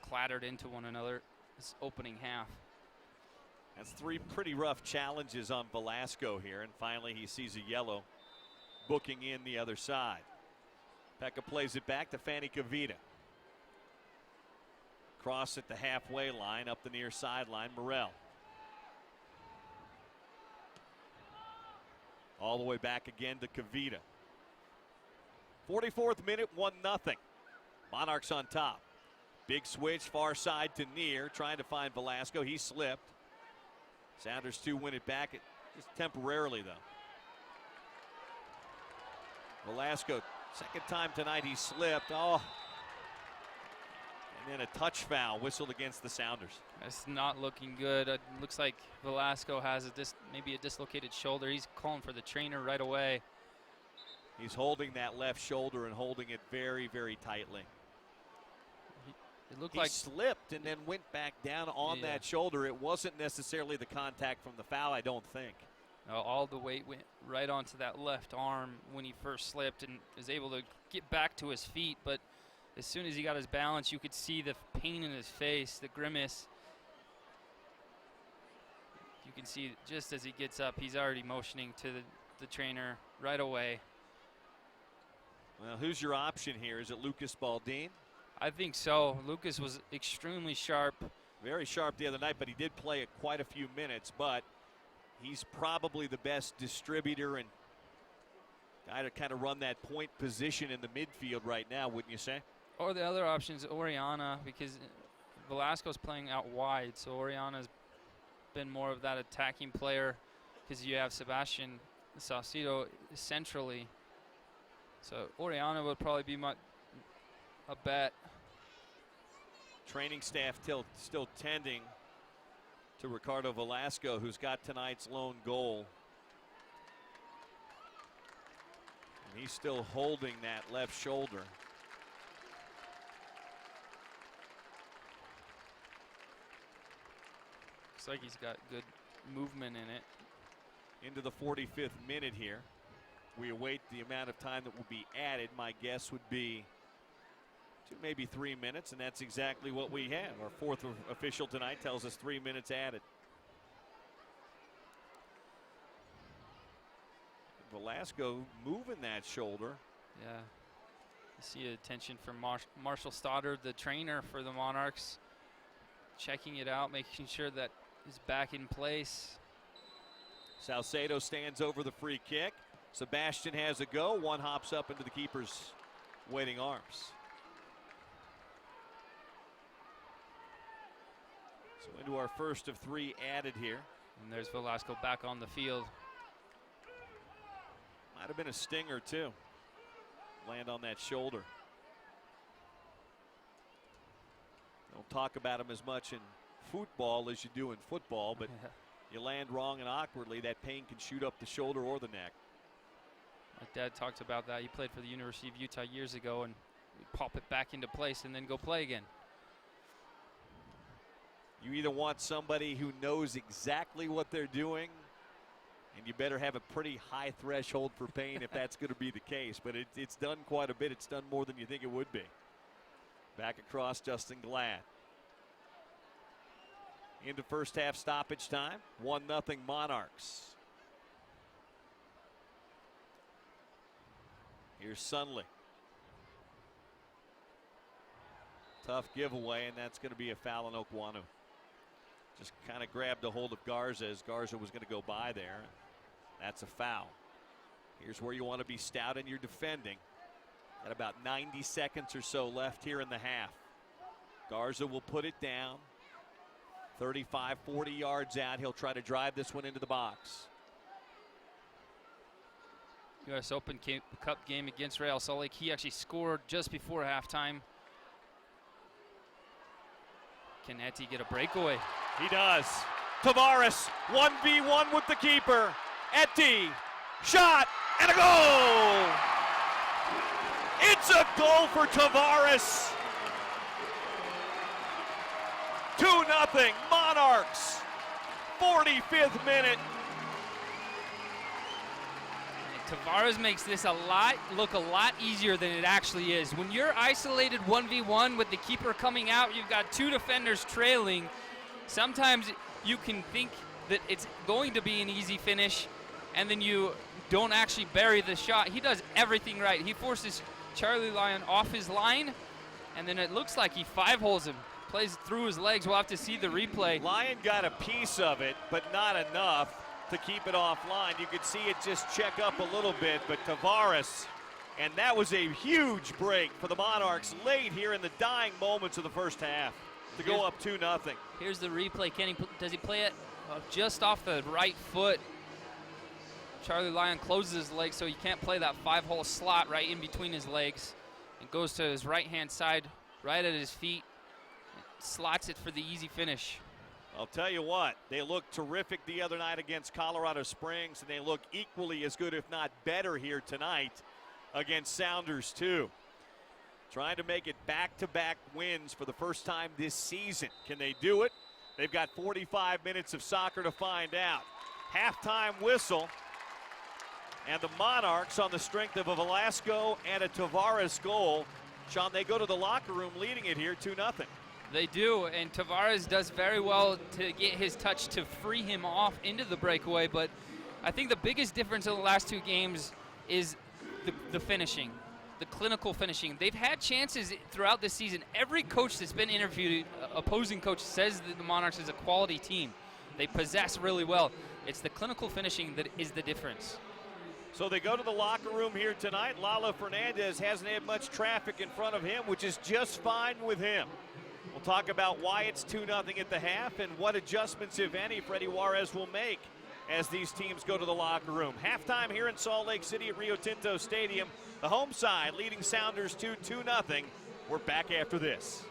clattered into one another this opening half. That's 3 pretty rough challenges on Velasco here, and finally he sees a yellow booking in the other side. Pekka plays it back to Fanny Kavita. Cross at the halfway line, up the near sideline, Morel. All the way back again to Kavita. 44th minute, 1-0. Monarchs on top. Big switch, far side to near, trying to find Velasco. He slipped. Sounders 2 win it back, just temporarily though. Velasco, second time tonight he slipped. Oh. And then a touch foul whistled against the Sounders. That's not looking good. It looks like Velasco has maybe a dislocated shoulder. He's calling for the trainer right away. He's holding that left shoulder and holding it very, very tightly. It looked He like slipped and then went back down on that shoulder. It wasn't necessarily the contact from the foul, I don't think. all the weight went right onto that left arm when he first slipped and was able to get back to his feet. But as soon as he got his balance, you could see the pain in his face, the grimace. You can see just as he gets up, he's already motioning to the trainer right away. Well, who's your option here? Is it Lucas Baldin? I think so. Lucas was extremely sharp. Very sharp the other night, but he did play quite a few minutes. But he's probably the best distributor and guy to kind of run that point position in the midfield right now, wouldn't you say? Or the other option is Oriana, because Velasco's playing out wide, so Oriana's been more of that attacking player because you have Sebastian Saucedo centrally. So Oriana would probably be a bet. Training staff still tending to Ricardo Velasco, who's got tonight's lone goal. And he's still holding that left shoulder. Looks like he's got good movement in it. Into the 45th minute here. We await the amount of time that will be added. My guess would be 2, maybe 3 minutes, and that's exactly what we have. Our fourth official tonight tells us 3 minutes added. Velasco moving that shoulder. Yeah. You see attention from Marshall Stoddard, the trainer for the Monarchs, checking it out, making sure that is back in place. Saucedo stands over the free kick. Sebastian has a go. One hops up into the keeper's waiting arms. So into our first of 3 added here. And there's Velasco back on the field. Might have been a stinger too. Land on that shoulder. Don't talk about him as much in football as you do in football, but you land wrong and awkwardly, that pain can shoot up the shoulder or the neck. My dad talked about that. He played for the University of Utah years ago, and we'd pop it back into place and then go play again. You either want somebody who knows exactly what they're doing, and you better have a pretty high threshold for pain if that's going to be the case. But it's done quite a bit. It's done more than you think it would be. Back across, Justin Glad. Into first half stoppage time. 1-0 Monarchs. Here's Sunley. Tough giveaway, and that's going to be a foul on Okwanu. Just kind of grabbed a hold of Garza as Garza was going to go by there. That's a foul. Here's where you want to be stout in your defending. Got about 90 seconds or so left here in the half. Garza will put it down. 35, 40 yards out. He'll try to drive this one into the box. U.S. Open Cup game against Real Salt Lake. He actually scored just before halftime. Can Etty get a breakaway? He does. Tavares, 1v1 with the keeper. Etty, shot, and a goal! It's a goal for Tavares. 2-0 Monarchs. 45th minute. Tavares makes this look a lot easier than it actually is. When you're isolated 1v1 with the keeper coming out, you've got 2 defenders trailing. Sometimes you can think that it's going to be an easy finish, and then you don't actually bury the shot. He does everything right. He forces Charlie Lyon off his line, and then it looks like he 5-holes him. Plays through his legs. We'll have to see the replay. Lyon got a piece of it, but not enough to keep it offline. You could see it just check up a little bit, but Tavares, and that was a huge break for the Monarchs late here in the dying moments of the first half to go up 2-0. Here's the replay. Does he play it just off the right foot? Charlie Lyon closes his legs so he can't play that 5-hole slot right in between his legs. And goes to his right-hand side, right at his feet. Slots it for the easy finish. I'll tell you what, they looked terrific the other night against Colorado Springs, and they look equally as good, if not better, here tonight against Sounders too. trying to make it back-to-back wins for the first time this season. Can they do it? They've got 45 minutes of soccer to find out. Halftime whistle, and the Monarchs, on the strength of a Velasco and a Tavares goal, Sean, they go to the locker room leading it here 2-0. They do, and Tavares does very well to get his touch to free him off into the breakaway, but I think the biggest difference in the last two games is the finishing, the clinical finishing. They've had chances throughout this season. Every coach that's been interviewed, opposing coach, says that the Monarchs is a quality team. They possess really well. It's the clinical finishing that is the difference. So they go to the locker room here tonight. Lalo Fernandez hasn't had much traffic in front of him, which is just fine with him. We'll talk about why it's 2-0 at the half and what adjustments, if any, Freddie Juarez will make as these teams go to the locker room. Halftime here in Salt Lake City at Rio Tinto Stadium. The home side leading Sounders 2-0. We're back after this.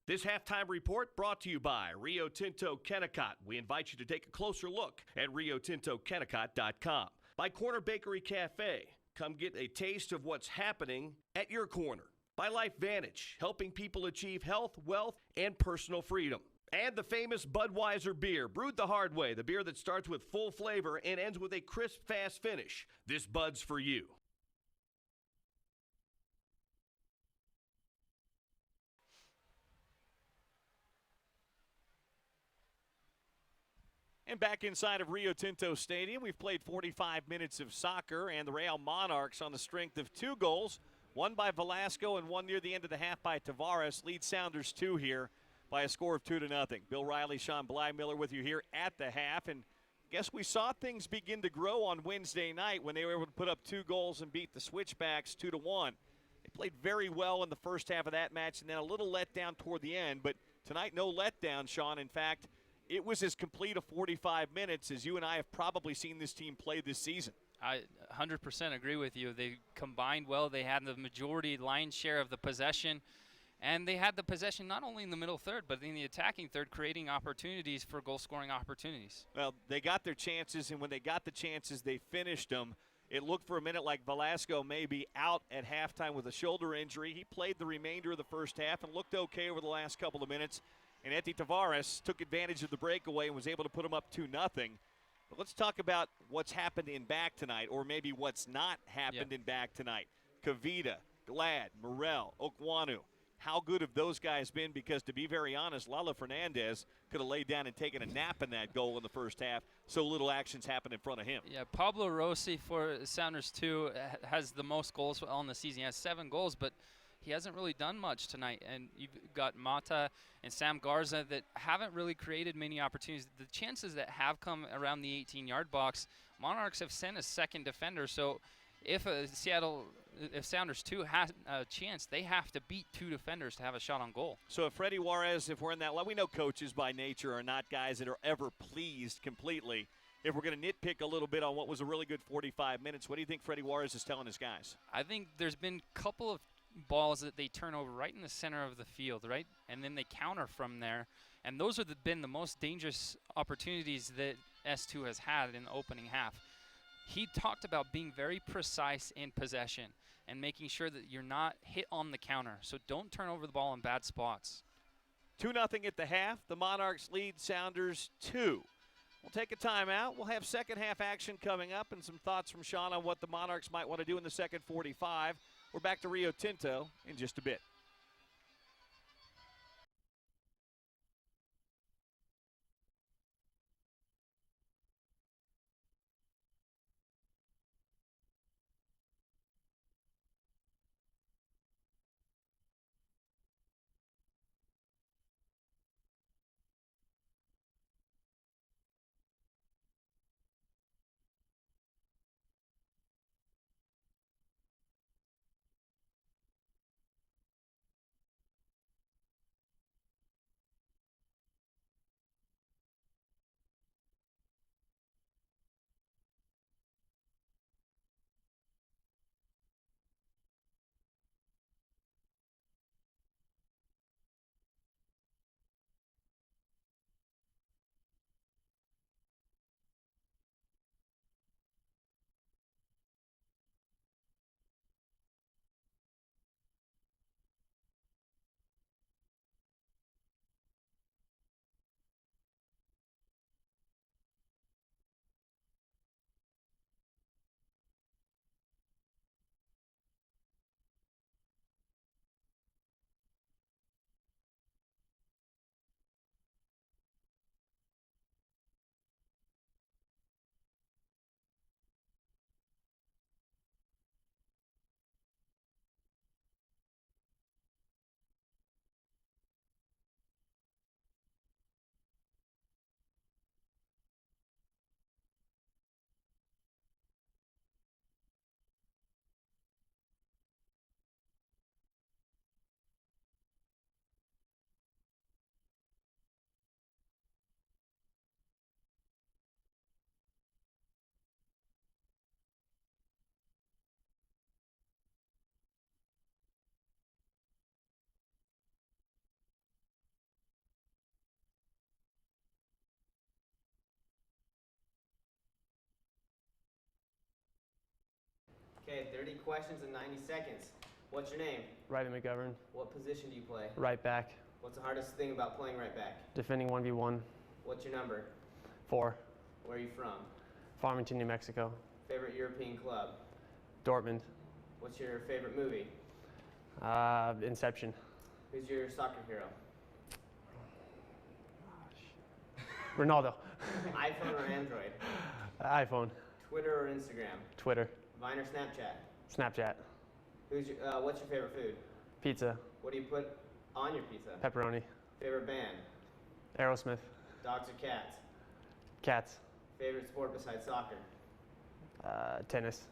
This halftime report brought to you by Rio Tinto Kennecott. We invite you to take a closer look at riotintokennecott.com. By Corner Bakery Cafe. Come get a taste of what's happening at your corner. By Life Vantage, helping people achieve health, wealth, and personal freedom. And the famous Budweiser beer, brewed the hard way, the beer that starts with full flavor and ends with a crisp, fast finish. This Bud's for you. And back inside of Rio Tinto Stadium, we've played 45 minutes of soccer, and the Real Monarchs, on the strength of 2 goals, one by Velasco and one near the end of the half by Tavares, lead Sounders 2 here by a score of 2-0. Bill Riley, Sean Blymiller with you here at the half, and guess we saw things begin to grow on Wednesday night when they were able to put up 2 goals and beat the Switchbacks 2-1. They played very well in the first half of that match, and then a little letdown toward the end, but tonight no letdown, Sean. In fact, it was as complete a 45 minutes as you and I have probably seen this team play this season. I 100% agree with you. They combined well. They had the majority lion's share of the possession, and they had the possession not only in the middle third, but in the attacking third, creating opportunities for goal-scoring opportunities. Well, they got their chances, and when they got the chances, they finished them. It looked for a minute like Velasco may be out at halftime with a shoulder injury. He played the remainder of the first half and looked okay over the last couple of minutes. And Eti Tavares took advantage of the breakaway and was able to put him up 2-0. But let's talk about what's happened in back tonight, or maybe what's not happened in back tonight. Kavita, Glad, Morel, Okwanu, how good have those guys been? Because to be very honest, Lala Fernandez could have laid down and taken a nap in that goal in the first half, so little actions happened in front of him. Yeah, Pablo Rossi for Sounders 2 has the most goals on the season. He has 7 goals, but he hasn't really done much tonight. And you've got Mata and Sam Garza that haven't really created many opportunities. The chances that have come around the 18-yard box, Monarchs have sent a second defender. So if Sounders 2 has a chance, they have to beat 2 defenders to have a shot on goal. So if Freddie Juarez, if we're in that, we know coaches by nature are not guys that are ever pleased completely. If we're going to nitpick a little bit on what was a really good 45 minutes, what do you think Freddie Juarez is telling his guys? I think there's been a couple of balls that they turn over right in the center of the field, right? And then they counter from there. And those have been the most dangerous opportunities that S2 has had in the opening half. He talked about being very precise in possession and making sure that you're not hit on the counter. So don't turn over the ball in bad spots. 2-0 at the half. The Monarchs lead Sounders 2. We'll take a timeout. We'll have second half action coming up and some thoughts from Sean on what the Monarchs might want to do in the second 45. We're back to Rio Tinto in just a bit. Okay, 30 questions in 90 seconds. What's your name? Riley McGovern, What position do you play? right back, What's the hardest thing about playing right back? defending 1v1, What's your number? 4, Where are you from? Farmington, New Mexico, Favorite European club? Dortmund, What's your favorite movie? Inception, Who's your soccer hero? Ronaldo, iPhone or Android? iPhone, Twitter or Instagram? Twitter, Vine or Snapchat? Snapchat, What's your favorite food? pizza, What do you put on your pizza? pepperoni, Favorite band? Aerosmith, Dogs or cats? cats, Favorite sport besides soccer? tennis,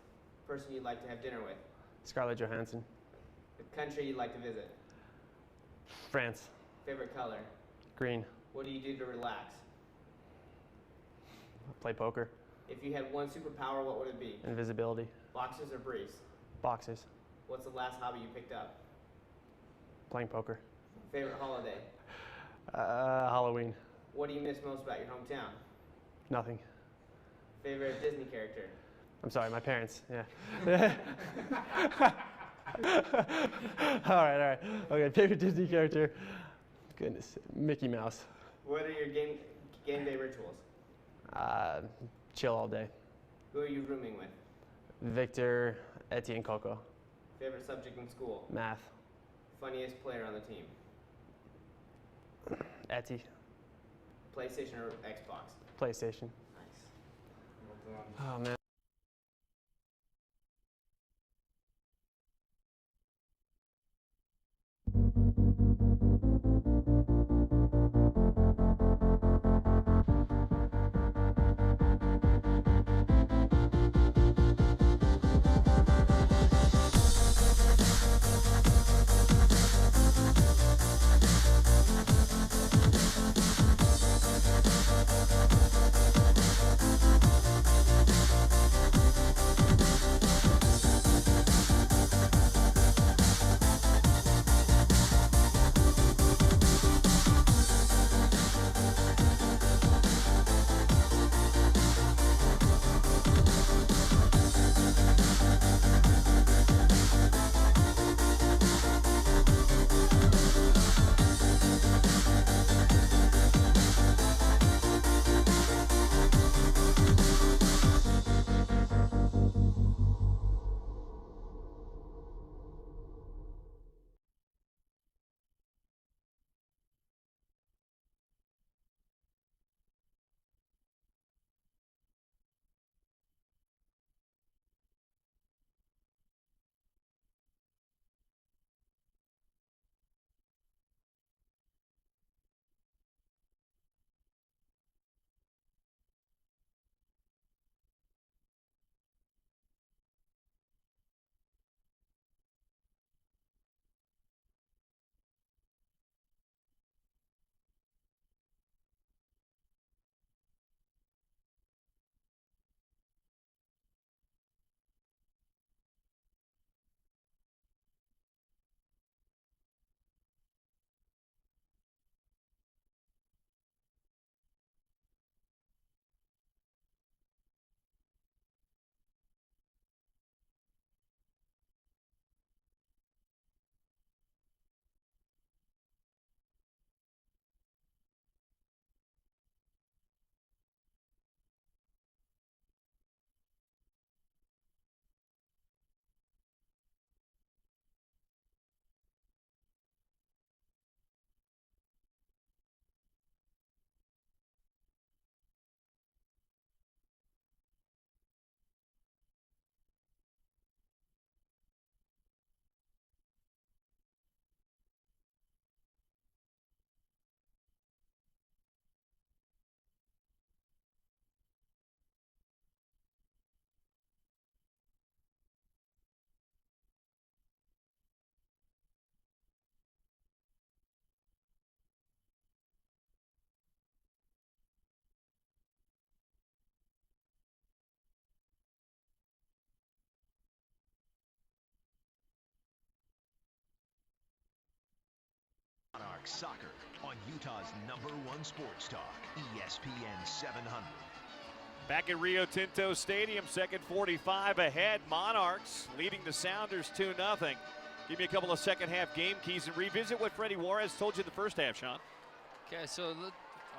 Person you'd like to have dinner with? Scarlett Johansson, The country you'd like to visit? France, Favorite color? green, What do you do to relax? play poker, If you had one superpower, what would it be? invisibility, Boxers or briefs? boxers, What's the last hobby you picked up? playing poker, Favorite holiday? Halloween, What do you miss most about your hometown? nothing. Favorite Disney character? I'm sorry, my parents, yeah. all right. Okay, favorite Disney character, goodness, Mickey Mouse. What are your game day rituals? Chill all day. Who are you rooming with? Victor, Etienne, Coco, Favorite subject in school? math, Funniest player on the team? Etty. PlayStation or Xbox? PlayStation. Nice. Well done. Oh, man. Monarchs soccer on Utah's #1 sports talk, ESPN 700. Back at Rio Tinto Stadium, second 45 ahead. Monarchs leading the Sounders 2-0. Give me a couple of second half game keys and revisit what Freddie Juarez told you in the first half, Sean. Okay, so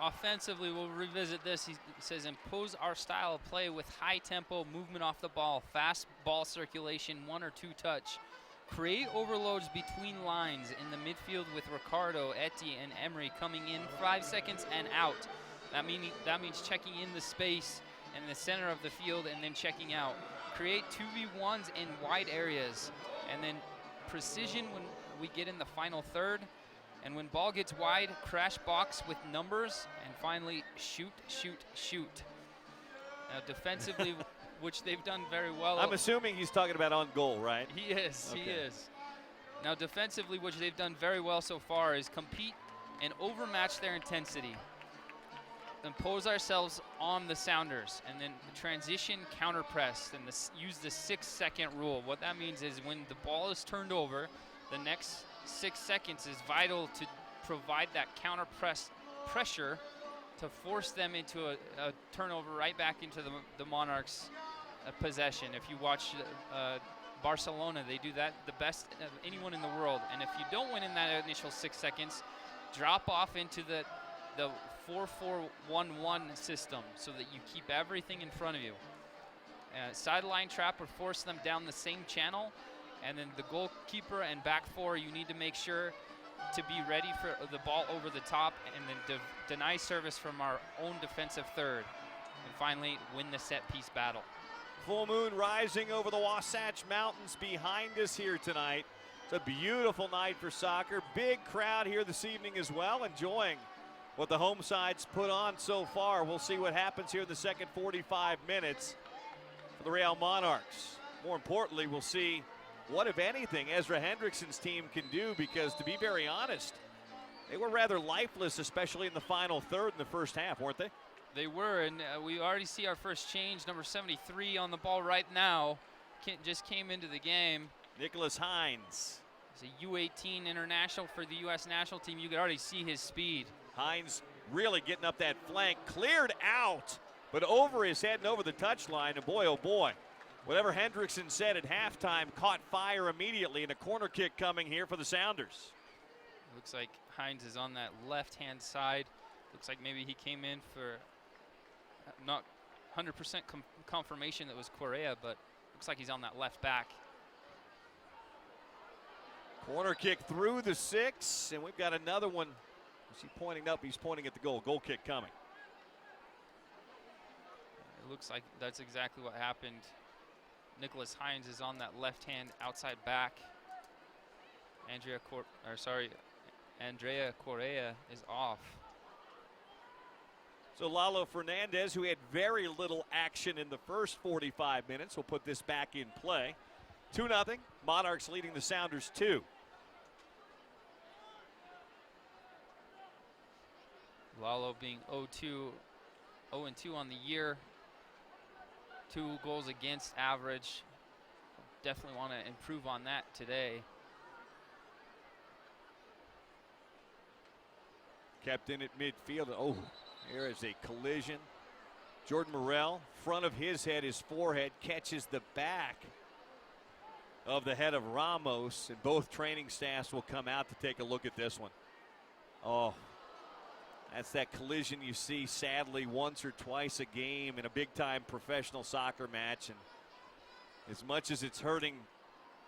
offensively, we'll revisit this. He says, impose our style of play with high tempo, movement off the ball, fast ball circulation, 1 or 2 touch. Create overloads between lines in the midfield with Ricardo, Etty, and Emery coming in 5 seconds and out. That means checking in the space in the center of the field and then checking out. Create 2v1s in wide areas, and then precision when we get in the final third. And when ball gets wide, crash box with numbers, and finally shoot, shoot, shoot. Now defensively, which they've done very well. I'm assuming he's talking about on goal, right? He is, okay. He is. Now defensively, which they've done very well so far, is compete and overmatch their intensity. Impose ourselves on the Sounders, and then transition, counter press, and use the 6-second rule. What that means is when the ball is turned over, the next 6 seconds is vital to provide that counter pressure to force them into a turnover right back into the Monarchs' possession. If you watch Barcelona, they do that the best of anyone in the world. And if you don't win in that initial 6 seconds, drop off into the 4-4-1-1 system so that you keep everything in front of you. Sideline trap or force them down the same channel, And then the goalkeeper and back four, you need to make sure to be ready for the ball over the top, and then deny service from our own defensive third. And finally, win the set piece battle. Full moon rising over the Wasatch Mountains behind us here tonight. It's a beautiful night for soccer. Big crowd here this evening as well, enjoying what the home side's put on so far. We'll see what happens here in the second 45 minutes for the Real Monarchs. More importantly, we'll see what, if anything, Ezra Hendrickson's team can do, because to be very honest, they were rather lifeless, especially in the final third in the first half, weren't they? They were, and we already see our first change. Number 73 on the ball right now. Just came into the game. Nicholas Hines. He's a U18 international for the U.S. national team. You can already see his speed. Hines really getting up that flank, cleared out, but over his head and over the touchline, and boy, oh boy. Whatever Hendrickson said at halftime caught fire immediately, and a corner kick coming here for the Sounders. Looks like Hines is on that left-hand side. Looks like maybe he came in for not 100% confirmation that was Correa, but looks like he's on that left back. Corner kick through the 6, and we've got another one. Is he pointing up? He's pointing at the goal. Goal kick coming. It looks like that's exactly what happened. Nicholas Hines is on that left-hand outside back. Andrea Correa is off. So Lalo Fernandez, who had very little action in the first 45 minutes, will put this back in play. 2-0. Monarchs leading the Sounders 2. Lalo being 0-2 on the year. 2 goals against average. Definitely want to improve on that today. Kept in at midfield. Oh, here is a collision. Jordan Morel, front of his head, his forehead, catches the back of the head of Ramos, and both training staffs will come out to take a look at this one. Oh, that's that collision you see, sadly, once or twice a game in a big-time professional soccer match. And as much as it's hurting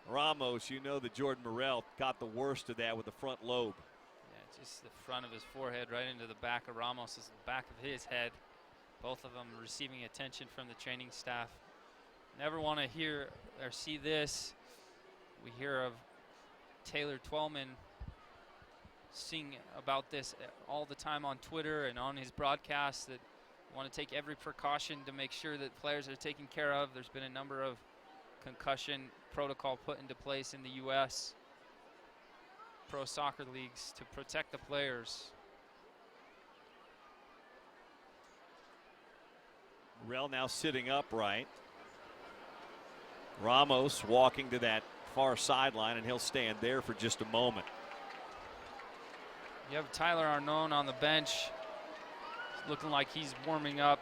Ramos, you know that Jordan Morel got the worst of that with the front lobe. Yeah, just the front of his forehead right into the back of Ramos's back of his head. Both of them receiving attention from the training staff. Never want to hear or see this. We hear of Taylor Twellman sing about this all the time on Twitter and on his broadcasts, that want to take every precaution to make sure that players are taken care of. There's been a number of concussion protocol put into place in the U.S. pro soccer leagues to protect the players. Morel now sitting upright. Ramos walking to that far sideline, and he'll stand there for just a moment. You have Tyler Arnone on the bench, looking like he's warming up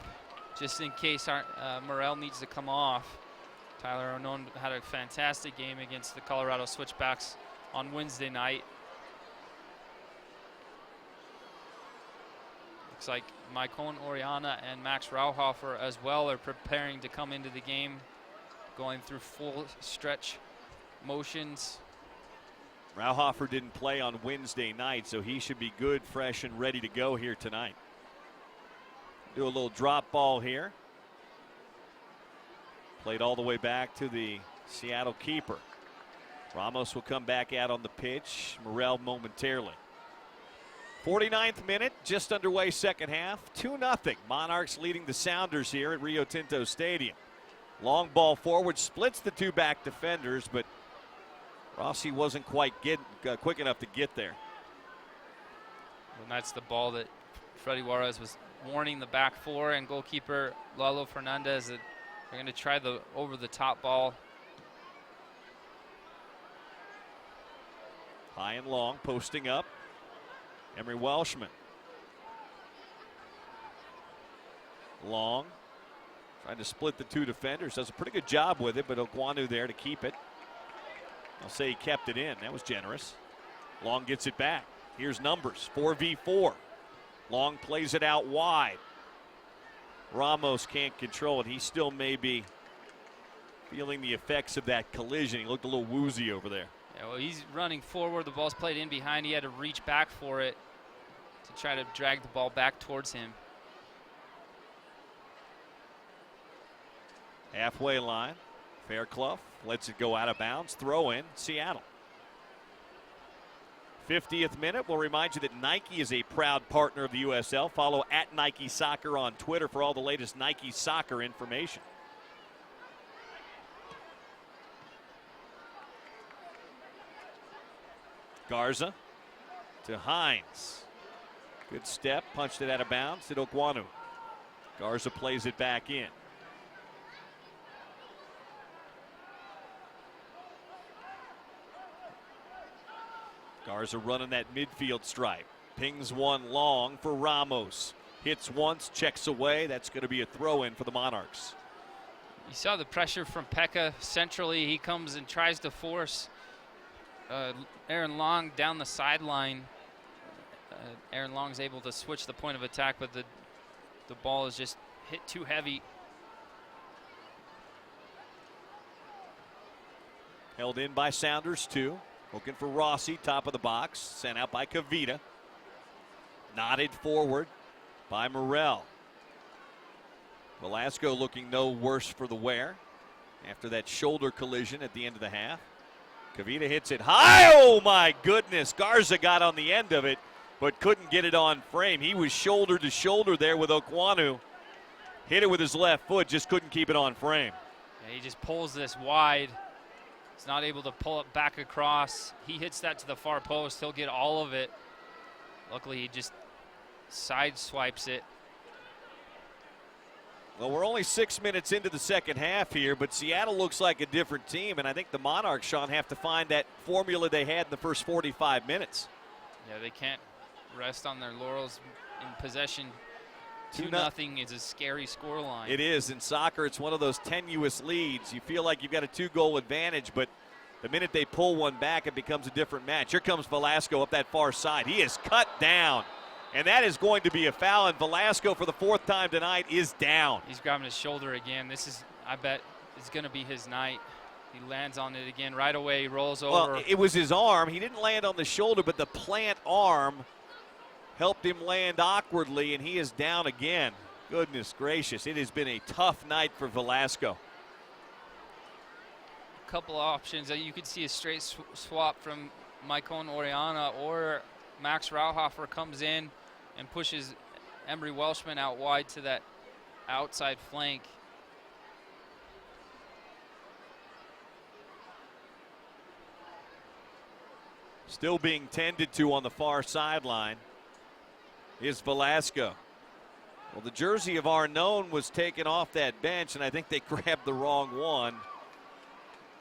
just in case Morel needs to come off. Tyler Arnone had a fantastic game against the Colorado Switchbacks on Wednesday night. Looks like Maicon Oriana and Max Rauhofer as well are preparing to come into the game, going through full stretch motions. Rauhofer didn't play on Wednesday night, so he should be good, fresh, and ready to go here tonight. Do a little drop ball here. Played all the way back to the Seattle keeper. Ramos will come back out on the pitch. Morel momentarily. 49th minute, just underway second half. 2-0. Monarchs leading the Sounders here at Rio Tinto Stadium. Long ball forward, splits the two back defenders, but Rossi wasn't quite quick enough to get there. And that's the ball that Freddy Juarez was warning the back four and goalkeeper Lalo Fernandez that they're going to try the over-the-top ball. High and long, posting up. Emery Welshman. Long, trying to split the two defenders. Does a pretty good job with it, but Okwanu there to keep it. I'll say he kept it in. That was generous. Long gets it back. Here's numbers, 4v4. Long plays it out wide. Ramos can't control it. He still may be feeling the effects of that collision. He looked a little woozy over there. Yeah, well, he's running forward. The ball's played in behind. He had to reach back for it to try to drag the ball back towards him. Halfway line. Fairclough lets it go out of bounds. Throw in, Seattle. 50th minute. We'll remind you that Nike is a proud partner of the USL. Follow @Nike Soccer on Twitter for all the latest Nike soccer information. Garza to Hines. Good step, punched it out of bounds to Okwanu. Garza plays it back in. Garza running that midfield stripe. Pings one long for Ramos. Hits once, checks away. That's going to be a throw-in for the Monarchs. You saw the pressure from Pekka centrally. He comes and tries to force Aaron Long down the sideline. Aaron Long's able to switch the point of attack, but the ball is just hit too heavy. Held in by Sounders, too. Looking for Rossi, top of the box. Sent out by Kavita. Nodded forward by Morel. Velasco looking no worse for the wear after that shoulder collision at the end of the half. Kavita hits it high. Oh, my goodness. Garza got on the end of it, but couldn't get it on frame. He was shoulder to shoulder there with Okwanu. Hit it with his left foot, just couldn't keep it on frame. Yeah, he just pulls this wide. He's not able to pull it back across. He hits that to the far post. He'll get all of it. Luckily, he just side swipes it. Well, we're only 6 minutes into the second half here, but Seattle looks like a different team, and I think the Monarchs, Sean, have to find that formula they had in the first 45 minutes. Yeah, they can't rest on their laurels in possession. 2-0 is a scary scoreline. It is. In soccer, it's one of those tenuous leads. You feel like you've got a 2-goal advantage, but the minute they pull one back, it becomes a different match. Here comes Velasco up that far side. He is cut down, and that is going to be a foul, and Velasco, for the fourth time tonight, is down. He's grabbing his shoulder again. This is, I bet, is going to be his night. He lands on it again right away. He rolls over. Well, it was his arm. He didn't land on the shoulder, but the plant arm helped him land awkwardly, and he is down again. Goodness gracious. It has been a tough night for Velasco. A couple of options. You could see a straight swap from Maicon Oriana, or Max Rauhofer comes in and pushes Emery Welshman out wide to that outside flank. Still being tended to on the far sideline is Velasco. Well, the jersey of Arnone was taken off that bench, and I think they grabbed the wrong one.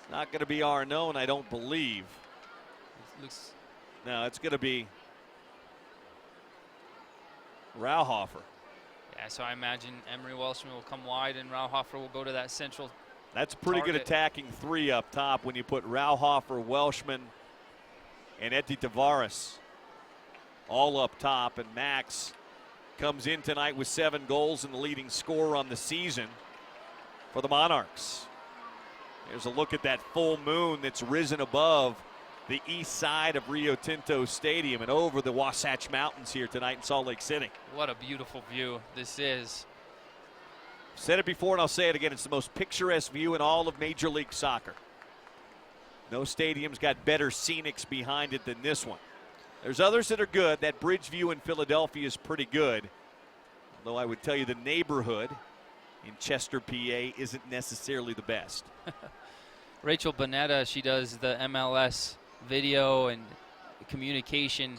It's not going to be Arnone, I don't believe. No, it's going to be Rauhofer. Yeah, so I imagine Emery Welshman will come wide, and Rauhofer will go to that central. That's pretty good attacking three up top when you put Rauhofer, Welshman, and Eti Tavares all up top, and Max comes in tonight with 7 goals and the leading scorer on the season for the Monarchs. There's a look at that full moon that's risen above the east side of Rio Tinto Stadium and over the Wasatch Mountains here tonight in Salt Lake City. What a beautiful view this is. Said it before and I'll say it again, it's the most picturesque view in all of Major League Soccer. No stadium's got better scenics behind it than this one. There's others that are good. That bridge view in Philadelphia is pretty good. Although I would tell you the neighborhood in Chester, PA isn't necessarily the best. Rachel Bonetta, she does the MLS video and communication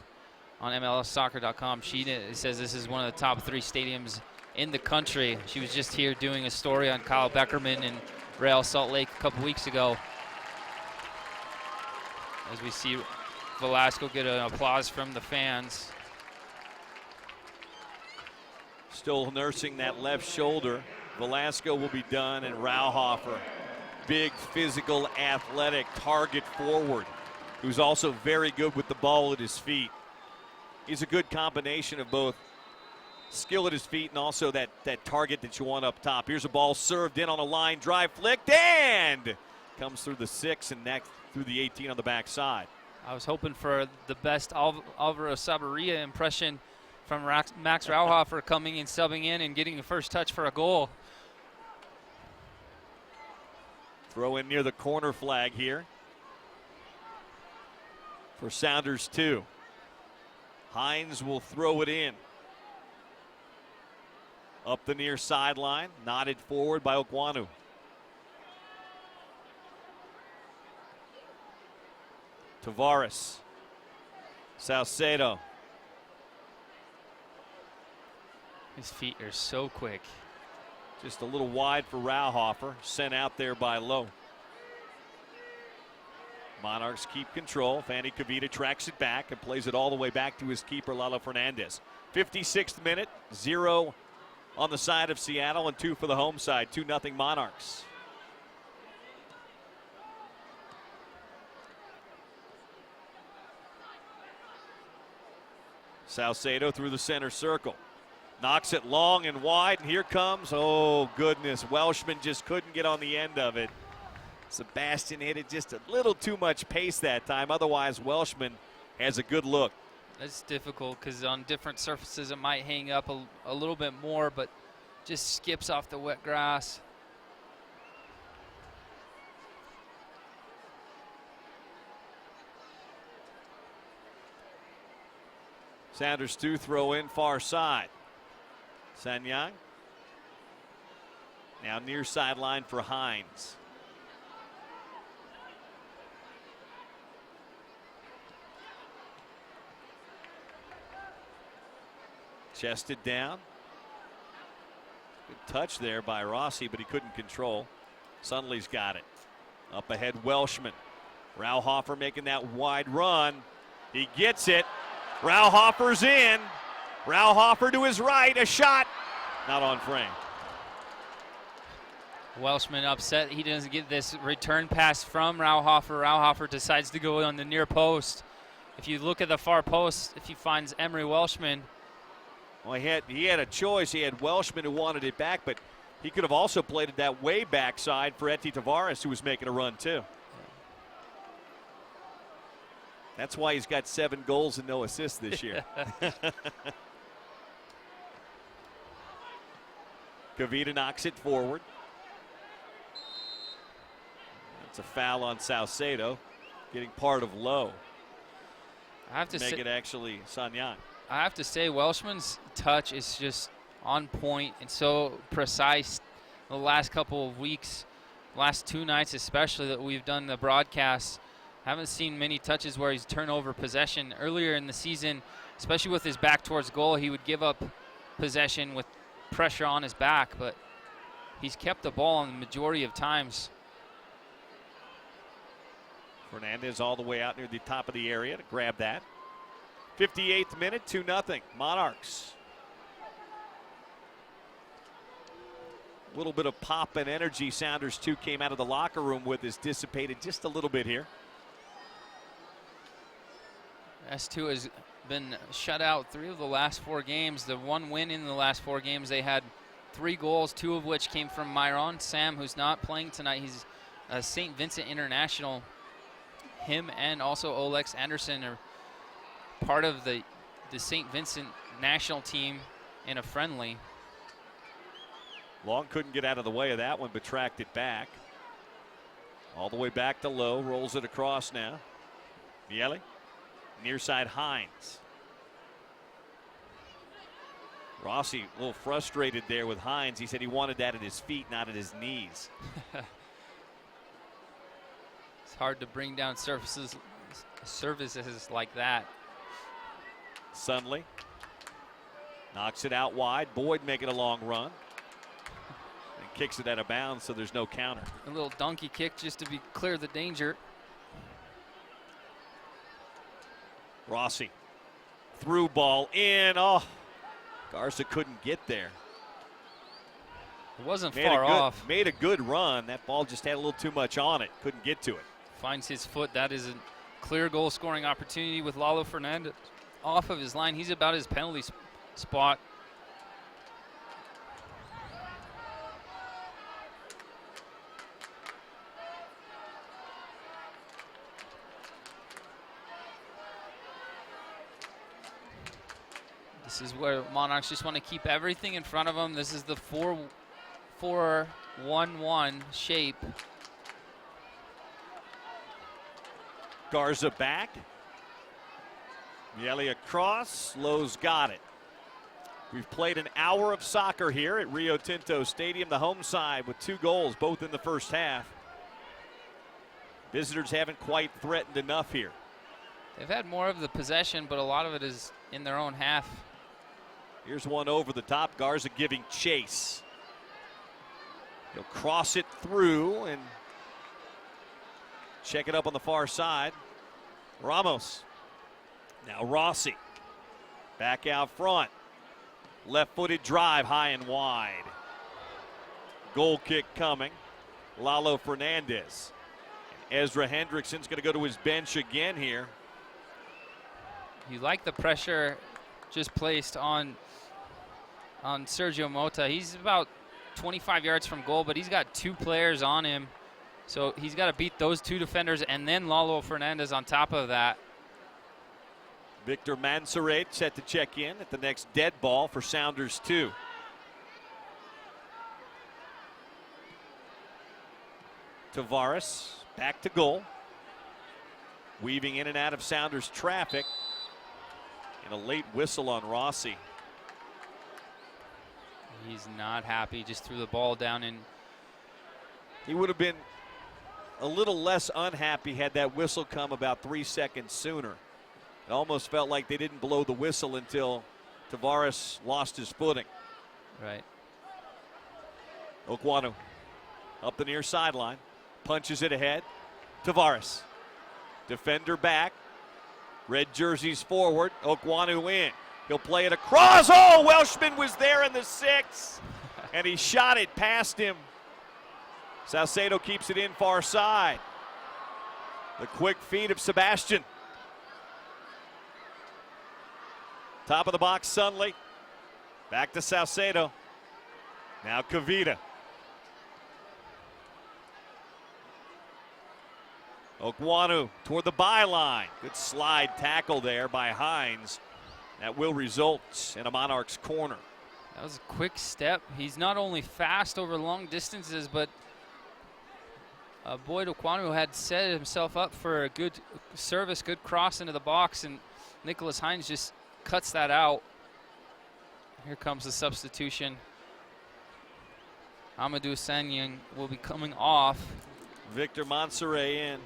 on MLSsoccer.com. She says this is one of the top 3 stadiums in the country. She was just here doing a story on Kyle Beckerman and Real Salt Lake a couple weeks ago. As we see Velasco get an applause from the fans. Still nursing that left shoulder. Velasco will be done, and Rauhofer, big, physical, athletic target forward, who's also very good with the ball at his feet. He's a good combination of both skill at his feet and also that target that you want up top. Here's a ball served in on a line drive, flicked, and comes through the 6 and next through the 18 on the backside. I was hoping for the best Alvaro Sabaria impression from Max Rauhofer coming and subbing in and getting the first touch for a goal. Throw in near the corner flag here for Sounders 2. Hines will throw it in. Up the near sideline, nodded forward by Okwanu. Tavares. Salcedo. His feet are so quick. Just a little wide for Rauhofer, sent out there by Lowe. Monarchs keep control. Fanny Kavita tracks it back and plays it all the way back to his keeper, Lalo Fernandez. 56th minute, 0 on the side of Seattle and 2 for the home side. 2-0 Monarchs. Salcedo through the center circle. Knocks it long and wide, and here comes, oh goodness, Welshman just couldn't get on the end of it. Sebastian hit it just a little too much pace that time. Otherwise, Welshman has a good look. That's difficult because on different surfaces it might hang up a little bit more, but just skips off the wet grass. Sounders 2 throw in far side. Sanyang. Now near sideline for Hines. Chested down. Good touch there by Rossi, but he couldn't control. Sunley's got it. Up ahead, Welshman. Rauhofer making that wide run. He gets it. Rauhofer's in. Rauhofer to his right. A shot. Not on frame. Welshman upset he doesn't get this return pass from Rauhofer. Rauhofer decides to go on the near post. If you look at the far post, if he finds Emery Welshman. Well, he had a choice. He had Welshman who wanted it back, but he could have also played it that way backside for Eti Tavares, who was making a run too. That's why he's got 7 goals and no assists this year. Kavita knocks it forward. That's a foul on Salcedo, getting part of Lowe. I have to make say, it actually Sanyang. I have to say, Welshman's touch is just on point and so precise. The last couple of weeks, last 2 nights especially that we've done the broadcasts, haven't seen many touches where he's turned over possession. Earlier in the season, especially with his back towards goal, he would give up possession with pressure on his back, but he's kept the ball on the majority of times. Fernandez all the way out near the top of the area to grab that. 58th minute, 2-0 Monarchs. A little bit of pop and energy Sounders 2 came out of the locker room with is dissipated just a little bit here. S2 has been shut out 3 of the last 4 games. The 1 win in the last 4 games, they had 3 goals, 2 of which came from Myron Sam, who's not playing tonight. He's a St. Vincent international. Him and also Olex Anderson are part of the St. Vincent national team in a friendly. Long couldn't get out of the way of that one, but tracked it back. All the way back to Lowe, rolls it across now. Miele, near side Hines. Rossi a little frustrated there with Hines. He said he wanted that at his feet, not at his knees. It's hard to bring down services like that. Sunley knocks it out wide. Boyd making a long run. And kicks it out of bounds, so there's no counter. A little donkey kick just to be clear the danger. Rossi. Through ball in. Oh, Garza couldn't get there. It wasn't far off. Made a good run. That ball just had a little too much on it. Couldn't get to it. Finds his foot. That is a clear goal scoring opportunity with Lalo Fernandez off of his line. He's about his penalty spot. This is where Monarchs just want to keep everything in front of them. This is the 4-1-1 shape. Garza back. Miele across. Lowe's got it. We've played an hour of soccer here at Rio Tinto Stadium, the home side, with 2 goals, both in the first half. Visitors haven't quite threatened enough here. They've had more of the possession, but a lot of it is in their own half. Here's one over the top. Garza giving chase. He'll cross it through and check it up on the far side. Ramos. Now Rossi. Back out front. Left-footed drive high and wide. Goal kick coming. Lalo Fernandez. And Ezra Hendrickson's going to go to his bench again here. You like the pressure just placed on Sergio Mota. He's about 25 yards from goal, but he's got 2 players on him. So he's got to beat those 2 defenders and then Lalo Fernandez on top of that. Victor Mansoret set to check in at the next dead ball for Sounders 2. Tavares back to goal. Weaving in and out of Sounders traffic. And a late whistle on Rossi. He's not happy, just threw the ball down in. He would have been a little less unhappy had that whistle come about 3 seconds sooner. It almost felt like they didn't blow the whistle until Tavares lost his footing. Right. Okwanu up the near sideline, punches it ahead. Tavares, defender back, red jerseys forward. Okwanu in. He'll play it across. Oh, Welshman was there in the 6, and he shot it past him. Salcedo keeps it in far side. The quick feed of Sebastian. Top of the box, Sunley. Back to Salcedo. Now Kavita. Okwanu toward the byline. Good slide tackle there by Hines. That will result in a Monarchs corner. That was a quick step. He's not only fast over long distances, but Boyd Okwanu had set himself up for a good service, good cross into the box, and Nicholas Hines just cuts that out. Here comes the substitution. Amadou Sanyang will be coming off. Victor Mansoret in.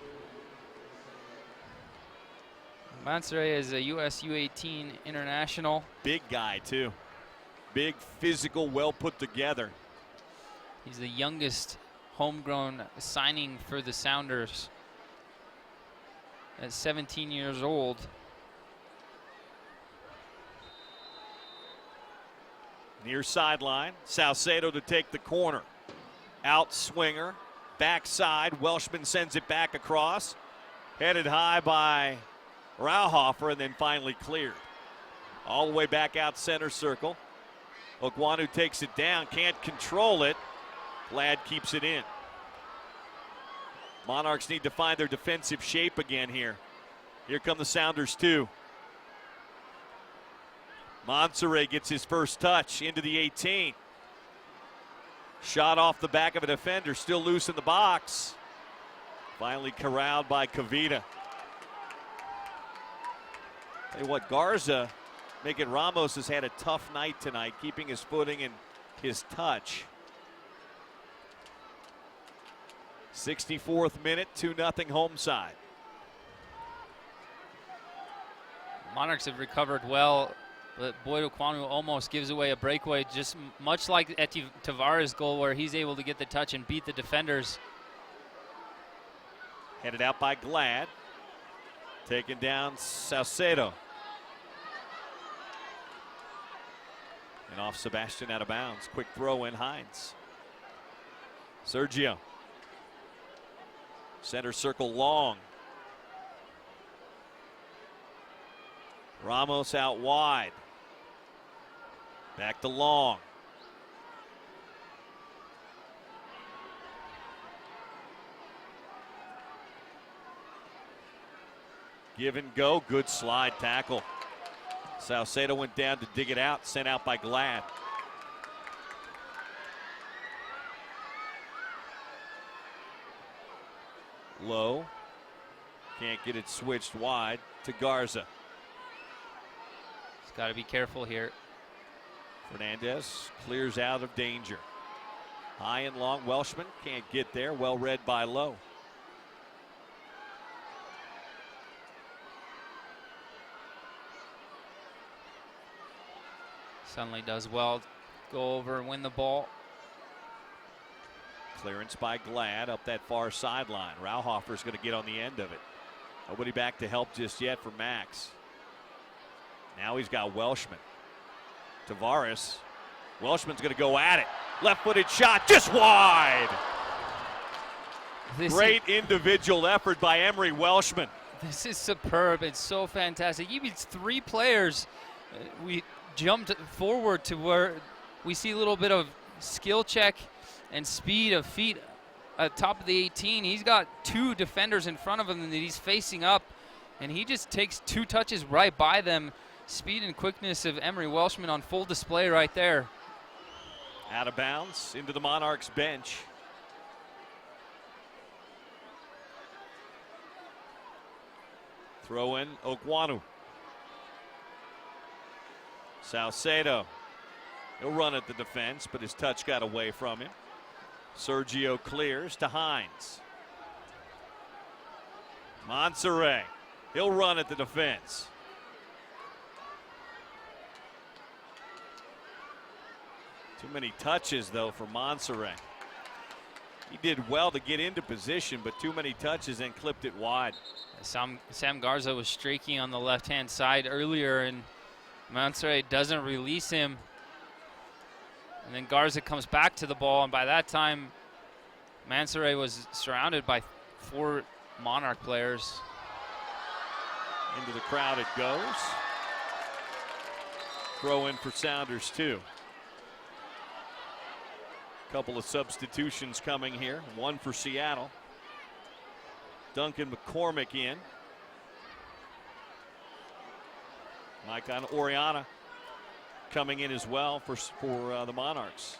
Mansoret is a US U18 international. Big guy, too. Big, physical, well put together. He's the youngest homegrown signing for the Sounders at 17 years old. Near sideline, Salcedo to take the corner. Out swinger, backside. Welshman sends it back across. Headed high by Rauhofer and then finally cleared. All the way back out center circle. Okwanu takes it down, can't control it. Glad keeps it in. Monarchs need to find their defensive shape again here. Here come the Sounders too. Mansoret gets his first touch into the 18. Shot off the back of a defender, still loose in the box. Finally corralled by Kavita. Tell you what, Garza, making Ramos has had a tough night tonight, keeping his footing and his touch. 64th minute, 2-0 home side. Monarchs have recovered well, but Boyd Okwanu almost gives away a breakaway, just much like at Tavares' goal where he's able to get the touch and beat the defenders. Headed out by Glad. Taken down Salcedo. And off Sebastian out of bounds. Quick throw in Hines. Sergio. Center circle long. Ramos out wide. Back to Long. Give and go. Good slide tackle. Salcedo went down to dig it out, sent out by Glad. Low. Can't get it switched wide to Garza. He's got to be careful here. Fernandez clears out of danger. High and long, Welshman can't get there. Well read by Lowe. Suddenly does well. Go over and win the ball. Clearance by Glad up that far sideline. Rauhofer's going to get on the end of it. Nobody back to help just yet for Max. Now he's got Welshman. Tavares. Welshman's going to go at it. Left-footed shot, just wide. Great individual effort by Emery Welshman. This is superb. It's so fantastic. Even 3 players. We jumped forward to where we see a little bit of skill check and speed of feet at top of the 18. He's got 2 defenders in front of him that he's facing up, and he just takes 2 touches right by them. Speed and quickness of Emery Welshman on full display right there. Out of bounds into the Monarchs bench. Throw in Okwanu. Salcedo. He'll run at the defense, but his touch got away from him. Sergio clears to Hines. Monserrat. He'll run at the defense. Too many touches, though, for Monserrat. He did well to get into position, but too many touches and clipped it wide. Sam Garza was streaking on the left-hand side earlier, and Monserrat doesn't release him. And then Garza comes back to the ball, and by that time, Monserrat was surrounded by 4 Monarch players. Into the crowd it goes. Throw in for Sounders, too. Couple of substitutions coming here. 1 for Seattle. Duncan McCormick in. Mike on Oriana coming in as well for the Monarchs.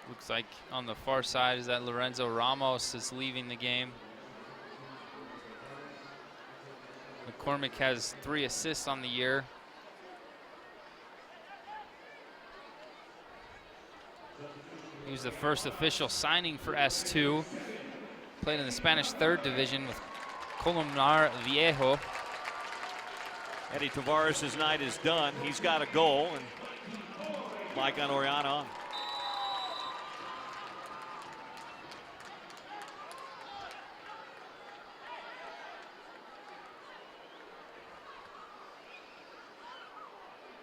Looks like on the far side is that Lorenzo Ramos is leaving the game. McCormick has 3 assists on the year. He was the first official signing for S2. Played in the Spanish 3rd division with Columnar Viejo. Eddie Tavares' night is done. He's got a goal, and Mike on Oriana on.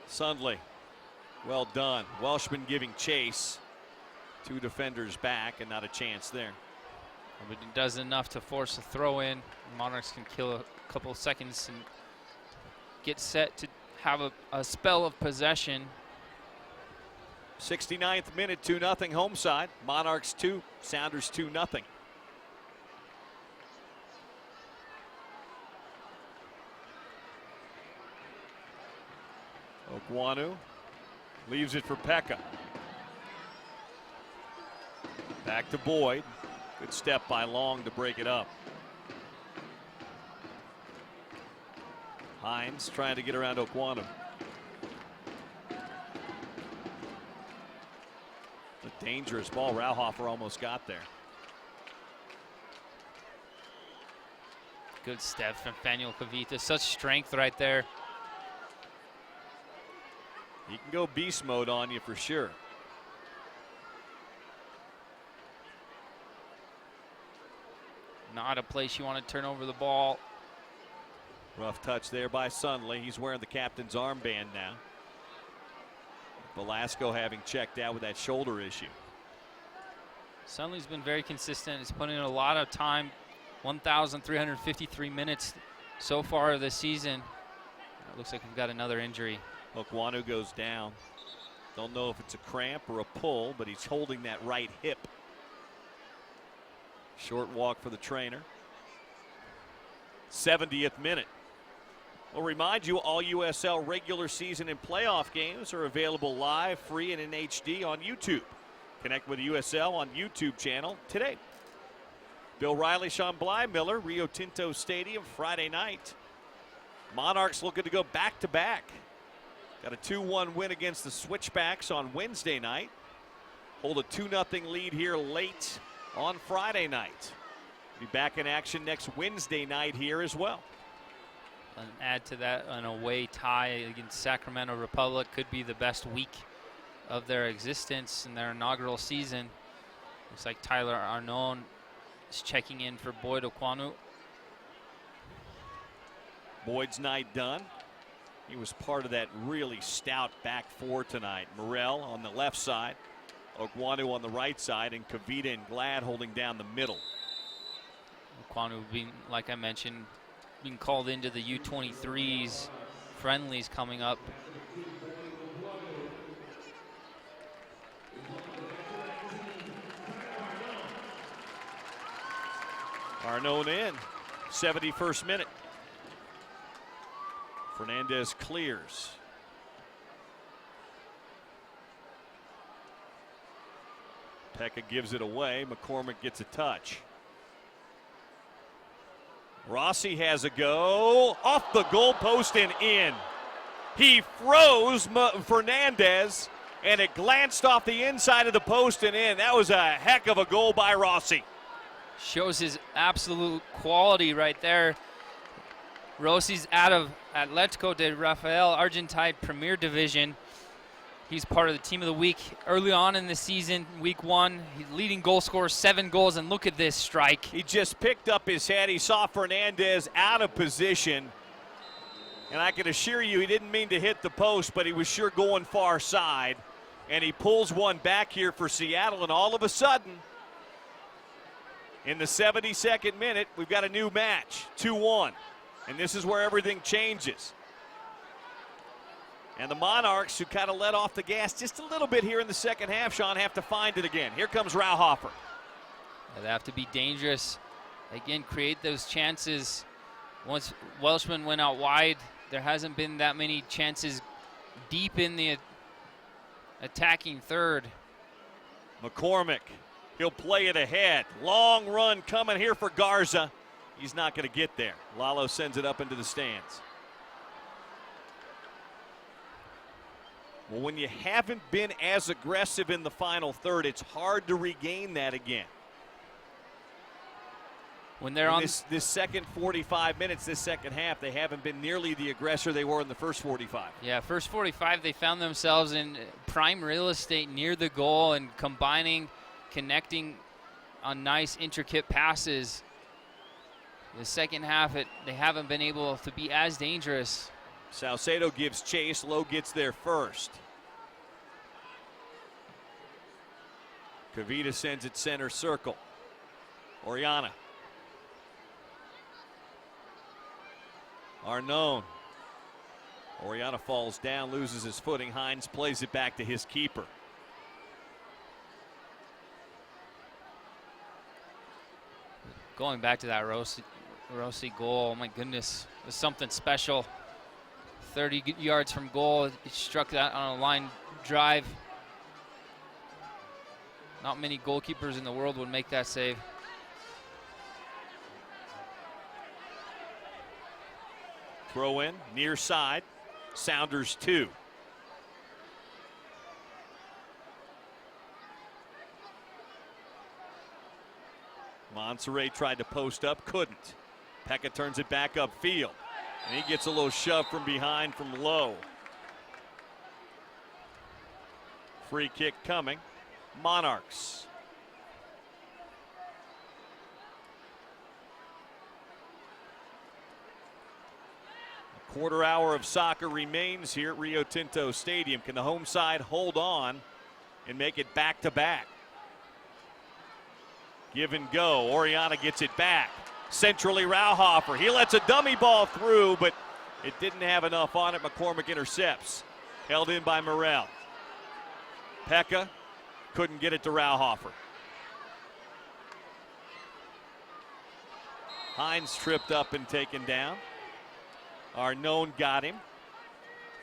Sundley, well done. Welshman giving chase. 2 defenders back and not a chance there. But it does enough to force a throw in. Monarchs can kill a couple of seconds and get set to have a spell of possession. 69th minute, 2-0 home side. Monarchs 2, Sounders 2-0. Okwanu leaves it for Pekka. Back to Boyd. Good step by Long to break it up. Hines trying to get around Okwanu. A dangerous ball. Rauhofer almost got there. Good step from Faniel Kavita. Such strength right there. He can go beast mode on you for sure. Not a place you want to turn over the ball. Rough touch there by Sundley. He's wearing the captain's armband now. Velasco having checked out with that shoulder issue. Sundley's been very consistent. He's put in a lot of time. 1,353 minutes so far this season. It looks like we've got another injury. Okwanu goes down. Don't know if it's a cramp or a pull, but he's holding that right hip. Short walk for the trainer. 70th minute. We'll remind you all USL regular season and playoff games are available live, free, and in HD on YouTube. Connect with USL on YouTube channel today. Bill Riley, Sean Bly-Miller, Rio Tinto Stadium Friday night. Monarchs looking to go back-to-back. Got a 2-1 win against the Switchbacks on Wednesday night. Hold a 2-0 lead here late on Friday night. Be back in action next Wednesday night here as well. And add to that, an away tie against Sacramento Republic could be the best week of their existence in their inaugural season. Looks like Tyler Arnone is checking in for Boyd Okwanu. Boyd's night done. He was part of that really stout back four tonight. Morel on the left side, Okwanu on the right side, and Kavita and Glad holding down the middle. Okwanu being, like I mentioned, being called into the U23s friendlies coming up. Arnone in, 71st minute. Fernandez clears. Pekka gives it away. McCormick gets a touch. Rossi has a go. Off the goalpost and in. He froze Fernandez, and it glanced off the inside of the post and in. That was a heck of a goal by Rossi. Shows his absolute quality right there. Rossi's out of Atletico de Rafael, Argentine Premier Division. He's part of the team of the week early on in the season, week 1. He's leading goal scorer, 7 goals, and look at this strike. He just picked up his head. He saw Fernandez out of position. And I can assure you he didn't mean to hit the post, but he was sure going far side. And he pulls one back here for Seattle, and all of a sudden, in the 72nd minute, we've got a new match, 2-1. And this is where everything changes. And the Monarchs, who kind of let off the gas just a little bit here in the second half, Sean, have to find it again. Here comes Rauhofer. They have to be dangerous. Again, create those chances. Once Welshman went out wide, there hasn't been that many chances deep in the attacking third. McCormick, he'll play it ahead. Long run coming here for Garza. He's not going to get there. Lalo sends it up into the stands. Well, when you haven't been as aggressive in the final third, it's hard to regain that again. When they're on this second 45 minutes, this second half, they haven't been nearly the aggressor they were in the first 45. Yeah, first 45, they found themselves in prime real estate near the goal and combining, connecting on nice, intricate passes. The second half, they haven't been able to be as dangerous. Salcedo gives chase. Lowe gets there first. Kavita sends it center circle. Oriana. Arnone. Oriana falls down, loses his footing. Hines plays it back to his keeper. Going back to that Rossi goal, oh my goodness, it was something special. 30 yards from goal, he struck that on a line drive. Not many goalkeepers in the world would make that save. Throw in, near side, Sounders 2. Monserrat tried to post up, couldn't. Pekka turns it back upfield, and he gets a little shove from behind from Lowe. Free kick coming. Monarchs. A quarter hour of soccer remains here at Rio Tinto Stadium. Can the home side hold on and make it back-to-back? Give and go. Oriana gets it back. Centrally, Rauhofer. He lets a dummy ball through, but it didn't have enough on it. McCormick intercepts. Held in by Morel. Pekka couldn't get it to Rauhofer. Hines tripped up and taken down. Arnone got him.